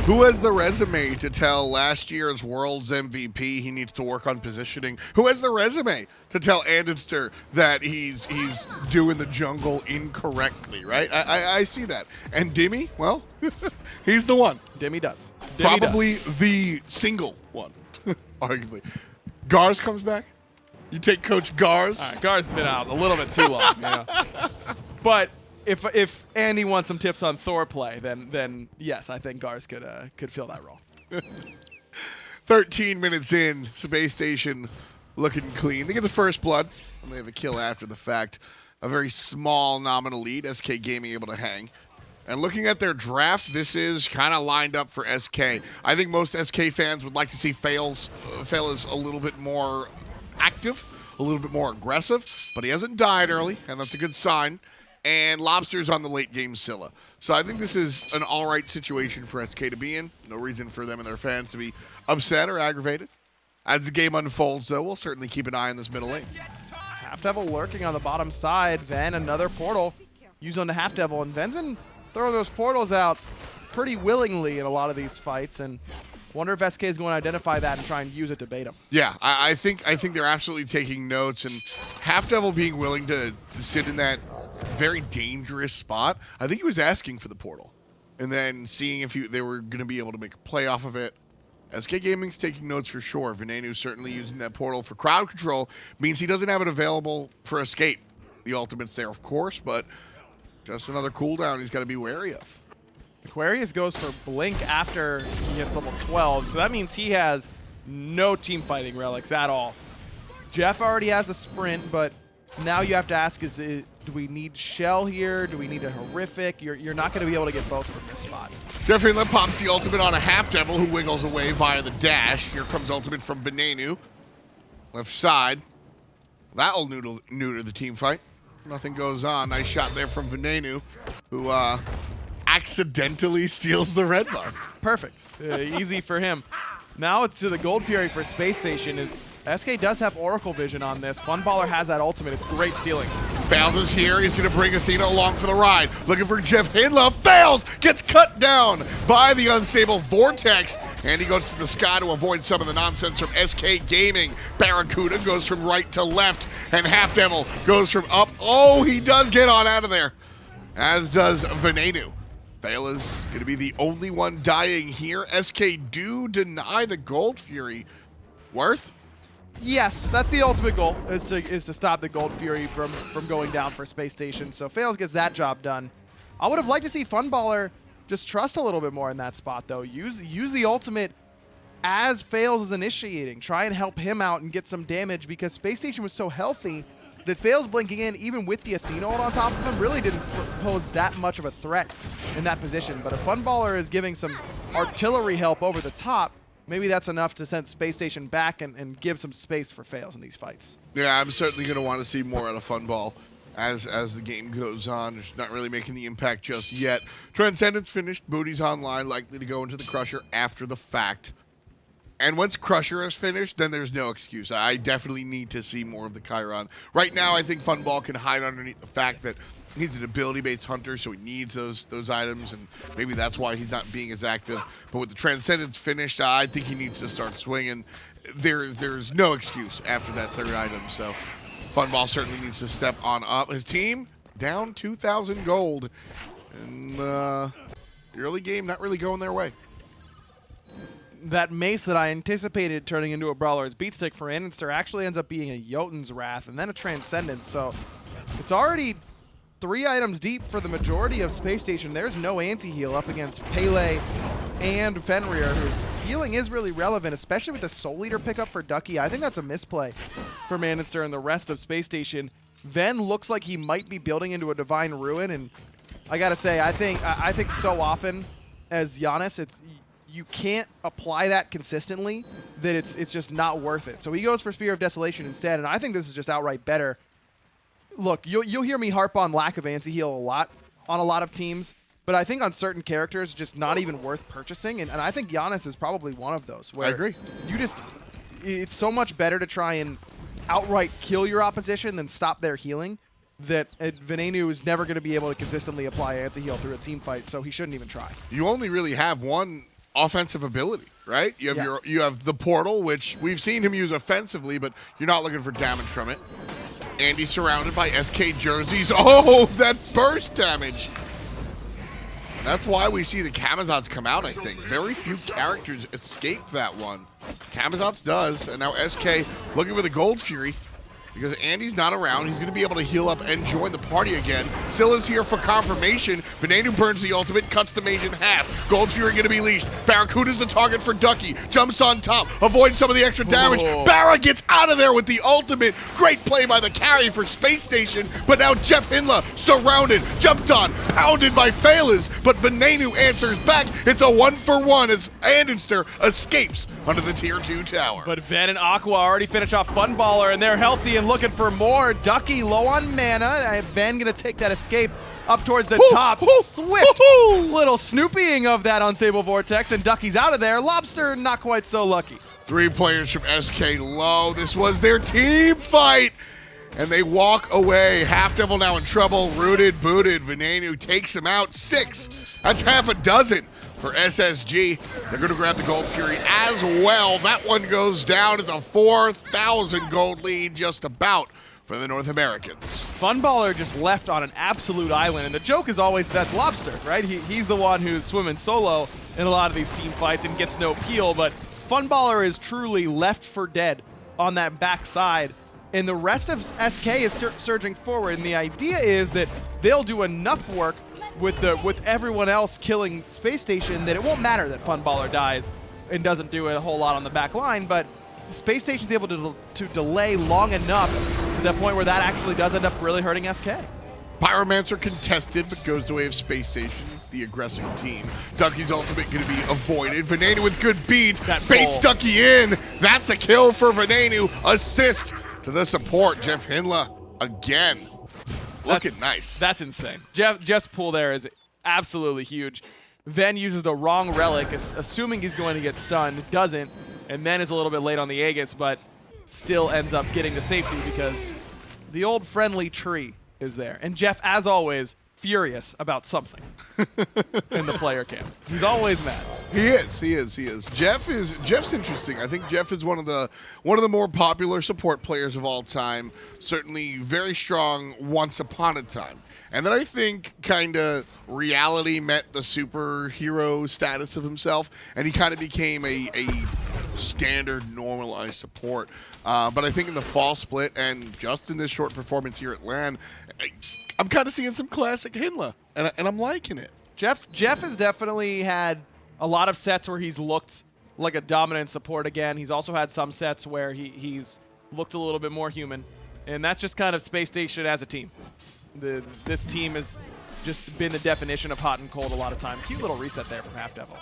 Who has the resume to tell last year's World's MVP he needs to work on positioning? Who has the resume to tell Andinster that he's doing the jungle incorrectly, right? I see that. And Dimmy, well, he's the one. Dimmy does. Probably the single one, arguably. Gars comes back? You take Coach Gars? All right, Gars has been out a little bit too long, you know. But if Andy wants some tips on Thor play, then yes, I think Gars could fill that role. 13 minutes in, Space Station looking clean. They get the first blood, and they have a kill after the fact. A very small nominal lead, SK Gaming able to hang. And looking at their draft, this is kind of lined up for SK. I think most SK fans would like to see Faeles a little bit more active, a little bit more aggressive, but he hasn't died early, and that's a good sign. And Lawbster's on the late game Scylla. So I think this is an all right situation for SK to be in. No reason for them and their fans to be upset or aggravated. As the game unfolds, though, we'll certainly keep an eye on this middle lane. Halfdevil lurking on the bottom side. Ven, another portal used on the Halfdevil. And Ven's been throwing those portals out pretty willingly in a lot of these fights. And wonder if SK is going to identify that and try and use it to bait him. Yeah, I think they're absolutely taking notes. And Halfdevil being willing to sit in that very dangerous spot. I think he was asking for the portal and then seeing if they were going to be able to make a play off of it. SK Gaming's taking notes for sure. Venenu certainly using that portal for crowd control means he doesn't have it available for escape. The ultimate's there, of course, but just another cooldown he's got to be wary of. Aquarius goes for Blink after he hits level 12, so that means he has no team fighting relics at all. Jeff already has the sprint, but now you have to ask, do we need Shell here? Do we need a Horrific? You're not going to be able to get both from this spot. JeffHindla pops the ultimate on a Halfdevil who wiggles away via the dash. Here comes ultimate from Venenu. Left side. That'll neuter the team fight. Nothing goes on. Nice shot there from Venenu, who accidentally steals the red bar. Perfect. Easy for him. Now it's to the Gold Fury for Space Station. SK does have Oracle Vision on this. Funballer has that ultimate. It's great stealing. Faeles is here. He's going to bring Athena along for the ride. Looking for JeffHindla. Faeles gets cut down by the unstable Vortex. And he goes to the sky to avoid some of the nonsense from SK Gaming. Barracuda goes from right to left. And Halfdevil goes from up. Oh, he does get on out of there. As does Venenu. Faeles going to be the only one dying here. SK do deny the Gold Fury. Worth? Yes, that's the ultimate goal, is to stop the Gold Fury from going down for Space Station. So Faeles gets that job done. I would have liked to see Funballer just trust a little bit more in that spot, though. Use the ultimate as Faeles is initiating. Try and help him out and get some damage, because Space Station was so healthy that Faeles blinking in, even with the Athena ult on top of him, really didn't pose that much of a threat in that position. But if Funballer is giving some artillery help over the top, maybe that's enough to send Space Station back and give some space for Faeles in these fights. Yeah, I'm certainly going to want to see more out of Funball as the game goes on. It's not really making the impact just yet. Transcendence finished. Booty's online, likely to go into the Crusher after the fact. And once Crusher is finished, then there's no excuse. I definitely need to see more of the Chiron. Right now, I think Funball can hide underneath the fact that he's an ability-based hunter, so he needs those items, and maybe that's why he's not being as active. But with the Transcendence finished, I think he needs to start swinging. There's no excuse after that third item, so Funball certainly needs to step on up. His team down 2,000 gold, and the early game not really going their way. That mace that I anticipated turning into a Brawler's Beatstick for Andinster actually ends up being a Jotun's Wrath and then a Transcendence. So it's already 3 items deep for the majority of Space Station. There's no anti-heal up against Pele and Fenrir, whose healing is really relevant, especially with the Soul Eater pickup for Ducky. I think that's a misplay from Andinster and the rest of Space Station. Ven looks like he might be building into a Divine Ruin, and I gotta say, I think so often as Janus, you can't apply that consistently, that it's just not worth it. So he goes for Spear of Desolation instead, and I think this is just outright better. Look, you'll hear me harp on lack of anti-heal a lot on a lot of teams, but I think on certain characters, just not even worth purchasing, and I think Janus is probably one of those. Where I agree. It's so much better to try and outright kill your opposition than stop their healing, that Venenu is never going to be able to consistently apply anti-heal through a team fight, so he shouldn't even try. You only really have one offensive ability, right? You have you have the portal, which we've seen him use offensively, but you're not looking for damage from it. Andy's surrounded by SK jerseys. Oh, that burst damage. That's why we see the Camazotz come out, I think. Very few characters escape that one. Camazotz does, and now SK looking for the Gold Fury. Because Andy's not around, he's going to be able to heal up and join the party again. Scylla's here for confirmation. Venenu burns the ultimate, cuts the mage in half. Gold Fury going to be leashed. Barracuda's the target for Ducky. Jumps on top, avoids some of the extra damage. Barra gets out of there with the ultimate. Great play by the carry for Space Station. But now JeffHindla surrounded, jumped on, pounded by Faeles. But Venenu answers back. It's a 1-for-1 as Andinster escapes under the Tier 2 tower. But Ven and Aqua already finish off Funballer, and they're healthy and looking for more. Ducky low on mana. Ven gonna take that escape up towards the top. Swift little snoopying of that unstable Vortex, and Ducky's out of there. Lawbster not quite so lucky. 3 players from SK low. This was their team fight. And they walk away. Halfdevil now in trouble. Rooted, booted. Venenu takes him out. 6. That's half a dozen for SSG. They're going to grab the Gold Fury as well. That one goes down. It's a 4,000 gold lead just about for the North Americans. Funballer just left on an absolute island, and the joke is always that's Lawbster, right? He's the one who's swimming solo in a lot of these team fights and gets no peel, but Funballer is truly left for dead on that backside, and the rest of SK is surging forward, and the idea is that they'll do enough work with everyone else killing Space Station that it won't matter that Funballer dies and doesn't do a whole lot on the back line, but Space Station's able to delay long enough to the point where that actually does end up really hurting SK. Pyromancer contested, but goes the way of Space Station, the aggressive team. Ducky's ultimate going to be avoided. Venenu with good beats. Baits Ducky in. That's a kill for Venenu. Assist to the support, JeffHindla again. Looking nice. That's insane. Jeff's pull there is absolutely huge. Ven uses the wrong relic, assuming he's going to get stunned. Doesn't, and then is a little bit late on the Aegis, but still ends up getting the safety because the old friendly tree is there. And Jeff, as always, furious about something in the player camp. He's always mad. He is. Jeff's interesting. I think Jeff is one of the more popular support players of all time. Certainly very strong once upon a time. And then I think kind of reality met the superhero status of himself, and he kind of became a standard normalized support. But I think in the fall split and just in this short performance here at LAN, I'm kind of seeing some classic Hindla, and I'm liking it. Jeff has definitely had a lot of sets where he's looked like a dominant support again. He's also had some sets where he's looked a little bit more human, and that's just kind of Space Station as a team. This team has just been the definition of hot and cold a lot of time. Cute little reset there from Halfdevil.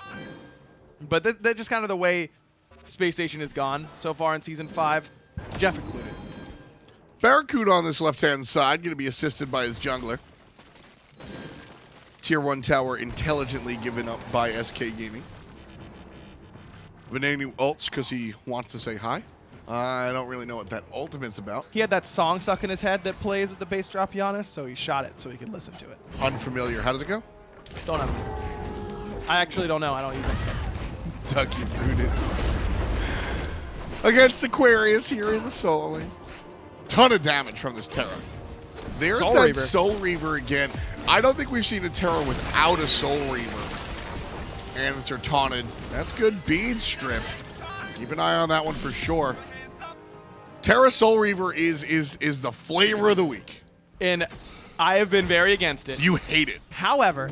But that's just kind of the way Space Station has gone so far in Season 5, Jeff included. Barracuda on this left-hand side, going to be assisted by his jungler. Tier 1 tower intelligently given up by SK Gaming. Venenu ults because he wants to say hi. I don't really know what that ultimate's about. He had that song stuck in his head that plays with the bass drop Janus, so he shot it so he could listen to it. Unfamiliar. How does it go? Don't know. I actually don't know. I don't use that stuff. Ducky booted. Against Aquarius here in the solo lane. Ton of damage from this Terra. There's Soul that Reaver. Soul Reaver again. I don't think we've seen a Terra without a Soul Reaver. And they're taunted. That's good bead strip. Keep an eye on that one for sure. Terra Soul Reaver is the flavor of the week. And I have been very against it. You hate it. However,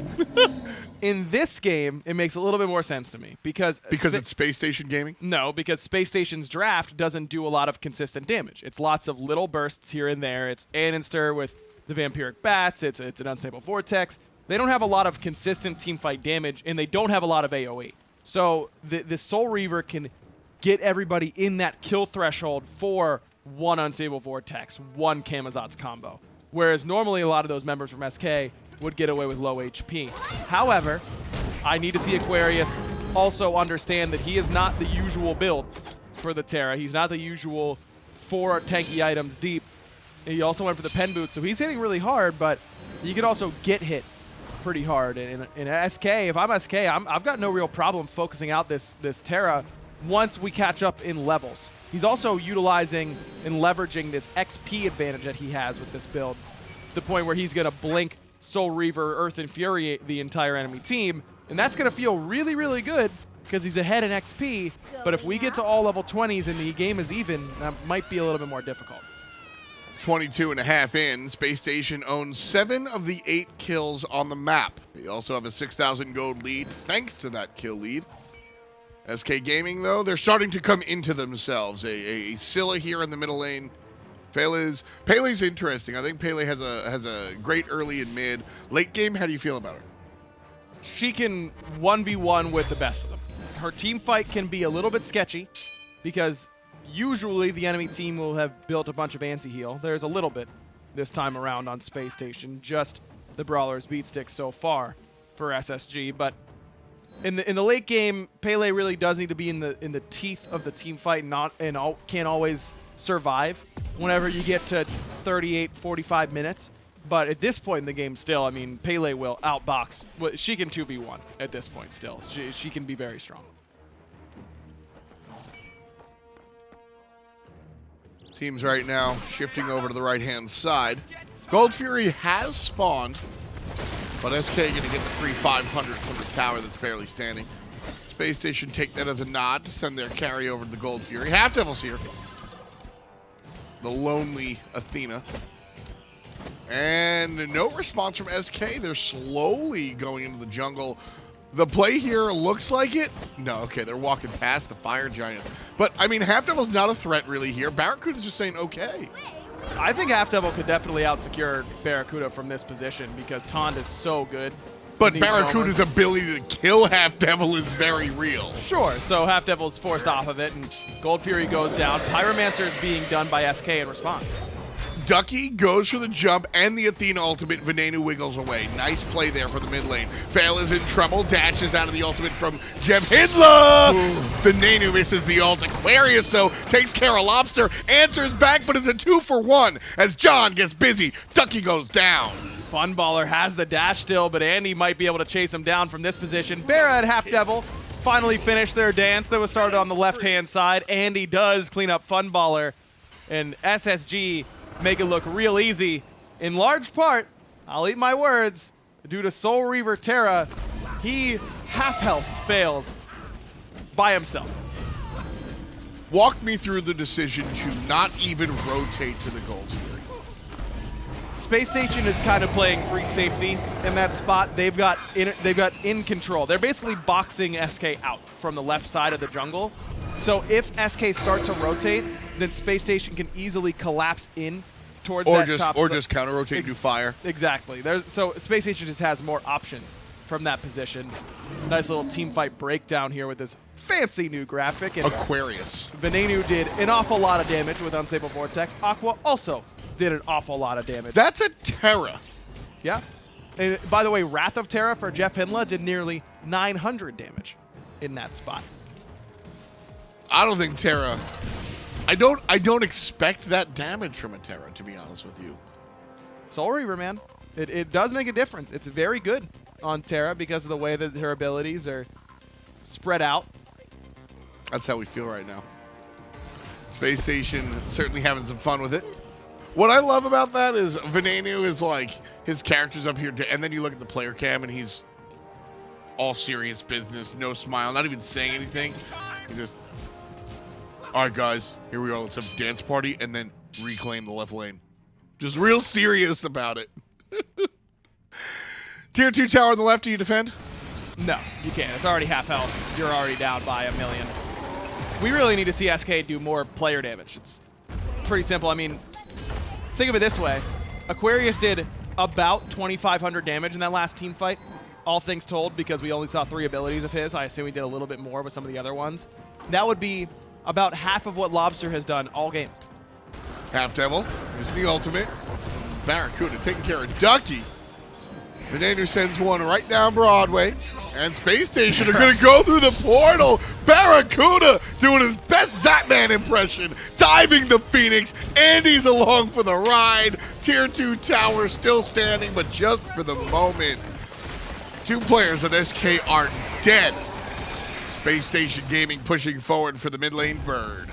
in this game, it makes a little bit more sense to me because it's Space Station Gaming? No, because Space Station's draft doesn't do a lot of consistent damage. It's lots of little bursts here and there. It's Andinster with the Vampiric Bats. It's an Unstable Vortex. They don't have a lot of consistent teamfight damage, and they don't have a lot of AoE. So the Soul Reaver can get everybody in that kill threshold for one Unstable Vortex, one Camazotz combo. Whereas normally a lot of those members from SK would get away with low HP. However, I need to see Aquarius also understand that he is not the usual build for the Terra. He's not the usual 4 tanky items deep. He also went for the pen boot, so he's hitting really hard, but you can also get hit pretty hard. And in SK, if I'm SK, I've got no real problem focusing out this Terra once we catch up in levels. He's also utilizing and leveraging this XP advantage that he has with this build to the point where he's going to blink Soul Reaver, Earth Infuriate the entire enemy team, and that's going to feel really, really good because he's ahead in XP, but if we get to all level 20s and the game is even, that might be a little bit more difficult. 22.5 in. Space Station owns 7 of the 8 kills on the map. They also have a 6,000 gold lead thanks to that kill lead. SK Gaming, though, they're starting to come into themselves. A Scylla here in the middle lane. Pele's interesting. I think Pele has a great early and mid. Late game, how do you feel about her? She can 1v1 with the best of them. Her team fight can be a little bit sketchy because usually the enemy team will have built a bunch of anti-heal. There's a little bit this time around on Space Station, just the Brawler's beat stick so far for SSG, but in the late game, Pele really does need to be in the teeth of the team fight, can't always survive whenever you get to 38, 45 minutes. But at this point in the game still, I mean, Pele will outbox. She can 2v1 at this point still. She can be very strong. Teams right now shifting over to the right-hand side. Gold Fury has spawned, but SK going to get the free 500 from the tower that's barely standing. Space Station take that as a nod to send their carry over to the Gold Fury. Halfdevil's here. The lonely Athena. And no response from SK. They're slowly going into the jungle. The play here looks like it. No, okay, they're walking past the Fire Giant. But, I mean, Halfdevil's not a threat really here. BaRRaCCuDDa's just saying, okay. I think Halfdevil could definitely out-secure BaRRaCCuDDa from this position because Taunt is so good. But BaRRaCCuDDa's ability to kill Halfdevil is very real. Sure, so Halfdevil's forced off of it, and Gold Fury goes down. Pyromancer is being done by SK in response. Ducky goes for the jump and the Athena ultimate. Venenu wiggles away. Nice play there for the mid lane. Faeles in trouble. Dashes out of the ultimate from JeffHindla. Venenu misses the ult. Aquarius, though, takes care of Lawbster. Answers back, but it's a 2-for-1 as John gets busy. Ducky goes down. Funballer has the dash still, but Andy might be able to chase him down from this position. BaRRa and Halfdevil finally finished their dance that was started on the left-hand side. Andy does clean up Funballer, and SSG make it look real easy. In large part, I'll eat my words, due to Soul Reaver Terra, he half-health fails by himself. Walk me through the decision to not even rotate to the Gold Fury. Space Station is kind of playing free safety in that spot. They've got in control. They're basically boxing SK out from the left side of the jungle. So if SK start to rotate, then Space Station can easily collapse in towards that top. Or just counter-rotate and do fire. Exactly. So Space Station just has more options from that position. Nice little team fight breakdown here with this fancy new graphic. And Aquarius. Venenu did an awful lot of damage with Unstable Vortex. Aqua also did an awful lot of damage. That's a Terra. Yeah. And by the way, Wrath of Terra for JeffHindla did nearly 900 damage in that spot. I don't think Terra... I don't expect that damage from a Terra, to be honest with you. Soul Reaver, man. It does make a difference. It's very good on Terra because of the way that her abilities are spread out. That's how we feel right now. Space Station certainly having some fun with it. What I love about that is Venenu is like, his character's up here, and then you look at the player cam and he's all serious business, no smile, not even saying anything. He just, all right, guys, here we go. Let's have a dance party and then reclaim the left lane. Just real serious about it. Tier 2 tower on the left, do you defend? No, you can't. It's already half health. You're already down by 1 million. We really need to see SK do more player damage. It's pretty simple. I mean, think of it this way. Aquarius did about 2,500 damage in that last team fight, all things told, because we only saw 3 abilities of his. I assume he did a little bit more with some of the other ones. That would be about half of what Lawbster has done all game. Halfdevil using the ultimate. BaRRaCCuDDa taking care of Ducky. Venenu sends one right down Broadway. And Space Station are going to go through the portal. BaRRaCCuDDa doing his best Zapman impression. Diving the Phoenix. Andy's along for the ride. Tier 2 tower still standing, but just for the moment. 2 players on SK are dead. Space Station Gaming pushing forward for the mid lane bird.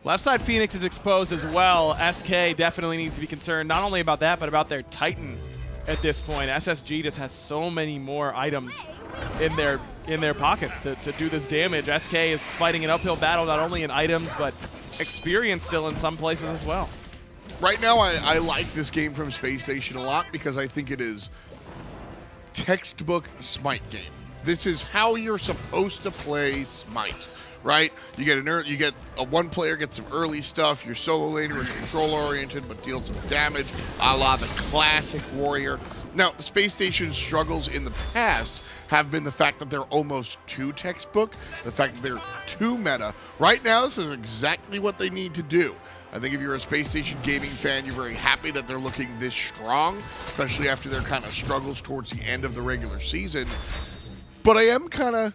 Left side Phoenix is exposed as well. SK definitely needs to be concerned not only about that, but about their Titan at this point. SSG just has so many more items in their pockets to do this damage. SK is fighting an uphill battle not only in items, but experience still in some places as well. Right now, I like this game from Space Station a lot because I think it is textbook Smite game. This is how you're supposed to play Smite, right? You get one player gets some early stuff. You're solo laner and control oriented, but deal some damage, a la the classic warrior. Now, Space Station's struggles in the past have been the fact that they're almost too textbook, the fact that they're too meta. Right now, this is exactly what they need to do. I think if you're a Space Station Gaming fan, you're very happy that they're looking this strong, especially after their kind of struggles towards the end of the regular season. But I am kind of,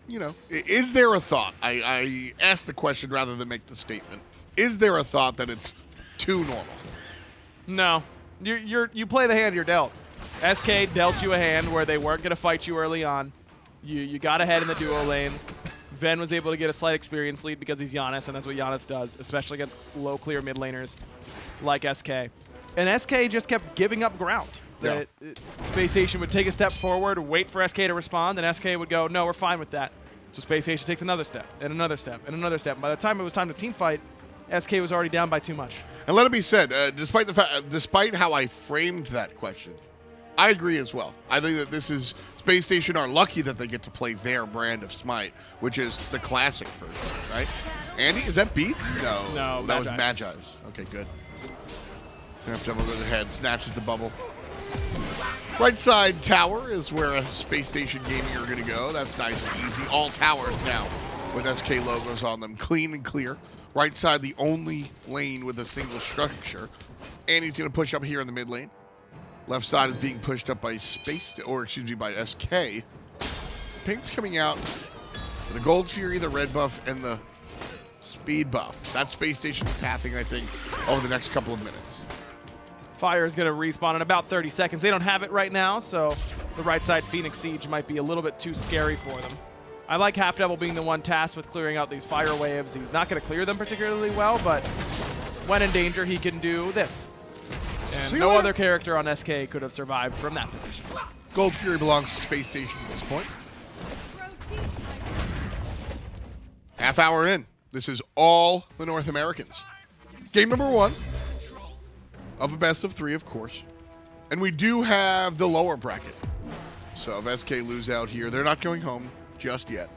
is there a thought? I ask the question rather than make the statement. Is there a thought that it's too normal? No. You play the hand you're dealt. SK dealt you a hand where they weren't going to fight you early on. You got ahead in the duo lane. Ven was able to get a slight experience lead because he's Janus, and that's what Janus does, especially against low clear mid laners like SK. And SK just kept giving up ground. Yeah. Spacestation would take a step forward, wait for SK to respond, and SK would go, no, we're fine with that. So Spacestation takes another step, and another step, and another step. By the time it was time to team fight, SK was already down by too much. And let it be said, despite how I framed that question, I agree as well. I think that this is Spacestation are lucky that they get to play their brand of Smite, which is the classic version, right? Andy, is that Beats? No, that was Magi's. Okay, good. Halfdevil goes ahead, snatches the bubble. Right side tower is where Spacestation Gaming are going to go. That's nice and easy. All towers now with SK logos on them, clean and clear. Right side, the only lane with a single structure. And he's going to push up here in the mid lane. Left side is being pushed up by by SK. Pink's coming out with the Gold Fury, the red buff, and the speed buff. That's Spacestation's pathing, I think, over the next couple of minutes. Fire is going to respawn in about 30 seconds. They don't have it right now, so the right side Phoenix Siege might be a little bit too scary for them. I like Halfdevil being the one tasked with clearing out these fire waves. He's not going to clear them particularly well, but when in danger, he can do this. And no other character on SK could have survived from that position. Gold Fury belongs to Spacestation at this point. Half hour in. This is all the North Americans. Game number 1 of a best of 3, of course. And we do have the lower bracket. So if SK lose out here, they're not going home just yet.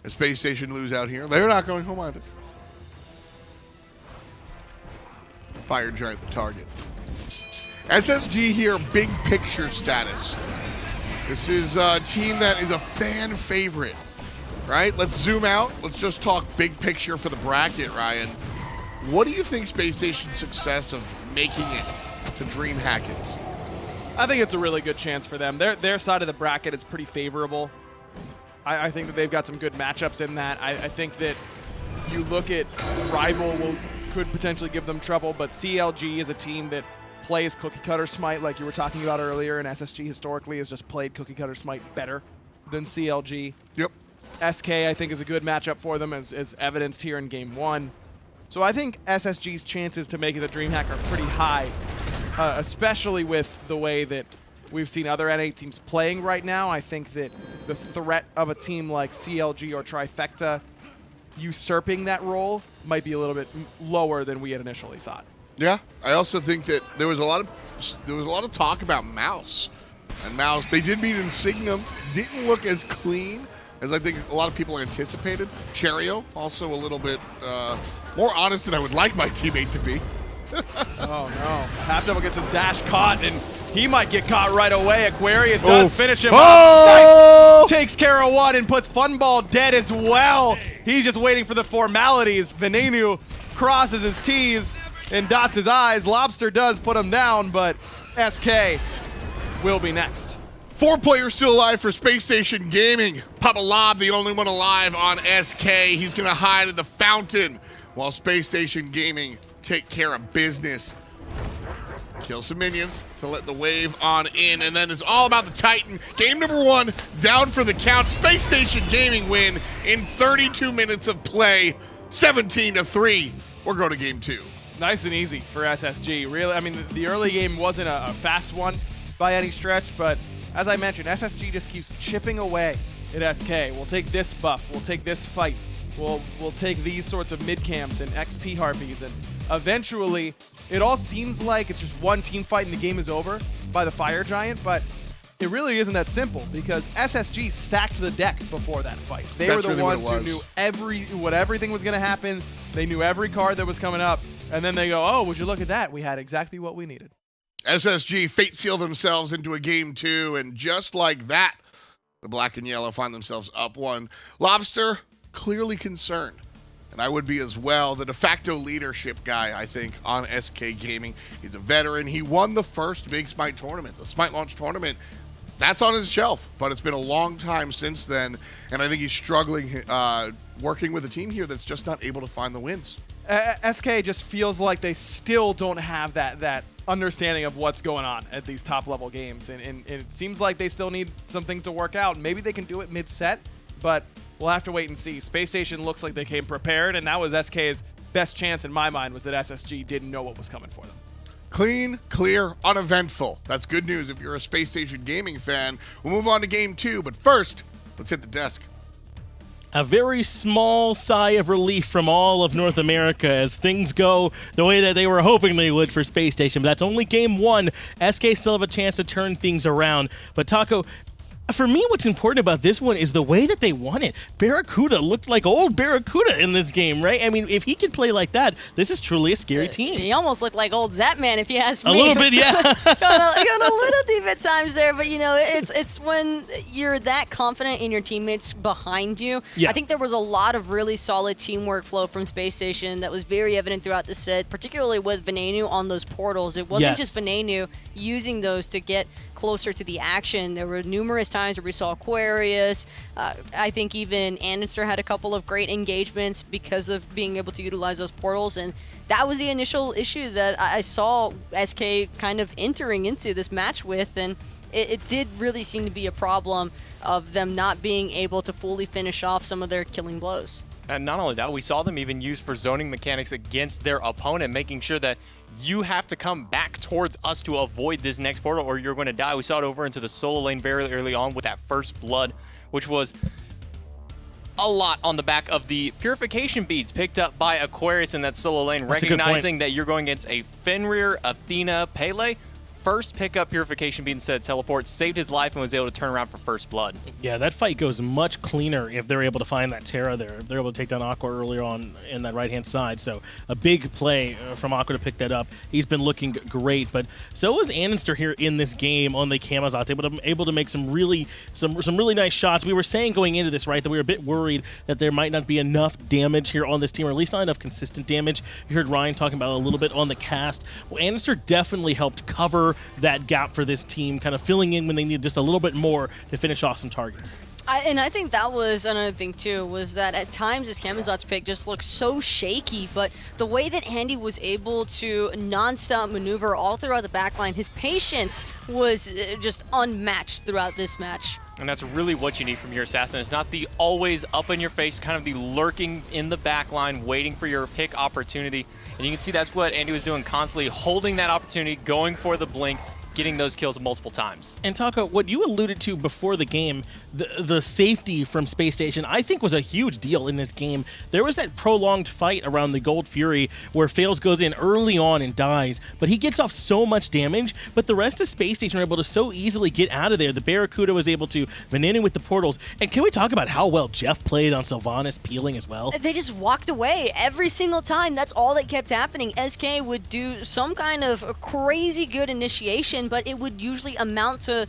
If Spacestation lose out here, they're not going home either. Fire Giant the target. SSG here, big picture status. This is a team that is a fan favorite, right? Let's zoom out. Let's just talk big picture for the bracket, Ryan. What do you think Spacestation's success of making it to DreamHack is? I think it's a really good chance for them. Their side of the bracket is pretty favorable. I think that they've got some good matchups in that. I think that you look at Rival could potentially give them trouble, but CLG is a team that plays cookie cutter Smite like you were talking about earlier, and SSG historically has just played cookie cutter Smite better than CLG. Yep. SK, I think, is a good matchup for them, as evidenced here in Game 1. So I think SSG's chances to make it to DreamHack are pretty high, especially with the way that we've seen other NA teams playing right now. I think that the threat of a team like CLG or Trifecta usurping that role might be a little bit lower than we had initially thought. Yeah, I also think that there was a lot of talk about Mouse. And Mouse, they did meet in Signum, didn't look as clean as I think a lot of people anticipated. Cherio, also a little bit more honest than I would like my teammate to be. Oh no, Halfdevil gets his dash caught, and he might get caught right away. Aquarius does finish him up. Snipe takes care of one and puts Funball dead as well. He's just waiting for the formalities. Venenu crosses his T's and dots his I's. Lawbster does put him down, but SK will be next. 4 players still alive for Spacestation Gaming. Papa Lob, the only one alive on SK. He's going to hide in the fountain while Spacestation Gaming take care of business. Kill some minions to let the wave on in, and then it's all about the Titan. Game number 1 down for the count. Spacestation Gaming win in 32 minutes of play, 17-3. We're going to game 2. Nice and easy for SSG. Really, I mean, the early game wasn't a fast one by any stretch, but as I mentioned, SSG just keeps chipping away at SK. We'll take this buff. We'll take this fight. We'll take these sorts of mid camps and XP harpies, and eventually, it all seems like it's just one team fight and the game is over by the Fire Giant, but it really isn't that simple because SSG stacked the deck before that fight. They were the ones who knew everything was going to happen. They knew every card that was coming up, and then they go, oh, would you look at that? We had exactly what we needed. SSG fate seal themselves into a game 2, and just like that, the black and yellow find themselves up 1. Lawbster, clearly concerned, and I would be as well. The de facto leadership guy, I think, on SK Gaming. He's a veteran. He won the first big Smite tournament, the Smite launch tournament. That's on his shelf, but it's been a long time since then, and I think he's struggling working with a team here that's just not able to find the wins. SK just feels like they still don't have that understanding of what's going on at these top-level games, and it seems like they still need some things to work out. Maybe they can do it mid-set, but we'll have to wait and see. Space Station looks like they came prepared, and that was SK's best chance in my mind, was that SSG didn't know what was coming for them. Clean, clear, uneventful. That's good news if you're a Space Station Gaming fan. We'll move on to game 2, but first, let's hit the desk. A very small sigh of relief from all of North America as things go the way that they were hoping they would for Space Station. But that's only game 1. SK still have a chance to turn things around. But Taco, for me, what's important about this one is the way that they won it. Barracuda looked like old Barracuda in this game, right? I mean, if he can play like that, this is truly a scary team. He almost looked like old Zapman, if you ask me. A little bit, yeah. Got a little deep at times there, but you know, it's when you're that confident in your teammates behind you. Yeah. I think there was a lot of really solid teamwork flow from Space Station that was very evident throughout the set, particularly with Venenu on those portals. It wasn't just Venenu using those to get closer to the action. There were numerous times where we saw Aquarius. I think even Andinster had a couple of great engagements because of being able to utilize those portals, and that was the initial issue that I saw SK kind of entering into this match with, and it did really seem to be a problem of them not being able to fully finish off some of their killing blows. And not only that, we saw them even use for zoning mechanics against their opponent, making sure that you have to come back towards us to avoid this next portal or you're going to die. We saw it over into the solo lane very early on with that first blood, which was a lot on the back of the purification beads picked up by Aquarius in that solo lane, recognizing that you're going against a Fenrir, Athena, Pele. First pick up purification bead instead of teleport, saved his life and was able to turn around for first blood. Yeah, that fight goes much cleaner if they're able to find that Terra there. If they're able to take down Aqua earlier on in that right-hand side. So a big play from Aqua to pick that up. He's been looking great, but so was Andinster here in this game on the Camazotz, able to make some really nice shots. We were saying going into this, right, that we were a bit worried that there might not be enough damage here on this team, or at least not enough consistent damage. You heard Ryan talking about it a little bit on the cast. Well, Andinster definitely helped cover that gap for this team, kind of filling in when they needed just a little bit more to finish off some targets. And I think that was another thing too, was that at times this Camazotz pick just looked so shaky, but the way that Andy was able to non-stop maneuver all throughout the backline, his patience was just unmatched throughout this match. And that's really what you need from your assassin. It's not the always up in your face, kind of the lurking in the back line, waiting for your pick opportunity. And you can see that's what Andy was doing constantly, holding that opportunity, going for the blink, getting those kills multiple times. And Taco, what you alluded to before the game, the safety from Space Station, I think was a huge deal in this game. There was that prolonged fight around the Gold Fury where Faeles goes in early on and dies, but he gets off so much damage, but the rest of Space Station were able to so easily get out of there. The Barracuda was able to Venenu with the portals. And can we talk about how well Jeff played on Sylvanus peeling as well? They just walked away every single time. That's all that kept happening. SK would do some kind of crazy good initiation, but it would usually amount to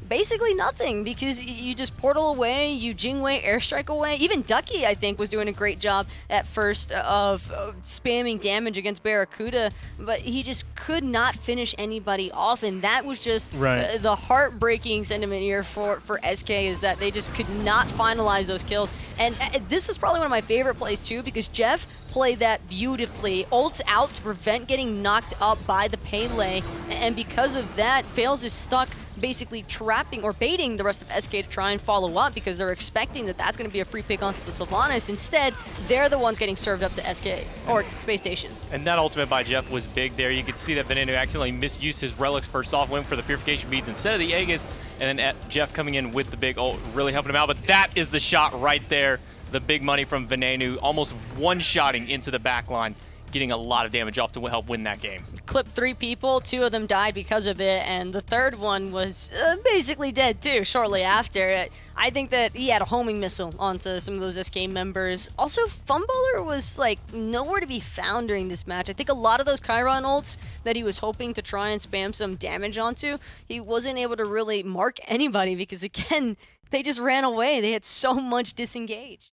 basically nothing because you just portal away, you Jing away, airstrike away. Even Ducky, I think, was doing a great job at first of spamming damage against Barracuda, but he just could not finish anybody off, and that was just the heartbreaking sentiment here for SK, is that they just could not finalize those kills. And this was probably one of my favorite plays too, because Jeff played that beautifully, ults out to prevent getting knocked up by the Pele, and because of that, Faeles is stuck basically trapping or baiting the rest of SK to try and follow up because they're expecting that that's going to be a free pick onto the Sylvanus. Instead, they're the ones getting served up to SK or Space Station. And that ultimate by Jeff was big there. You could see that Venenu accidentally misused his relics first off, went for the purification beads instead of the Aegis, and then Jeff coming in with the big ult, really helping him out. But that is the shot right there. The big money from Venenu, almost one-shotting into the back line, getting a lot of damage off to help win that game. Clipped 3 people, 2 of them died because of it, and the third one was basically dead too shortly after. I think that he had a homing missile onto some of those SK members. Also, Funballer was like nowhere to be found during this match. I think a lot of those Chiron ults that he was hoping to try and spam some damage onto, he wasn't able to really mark anybody because, again, they just ran away. They had so much disengaged.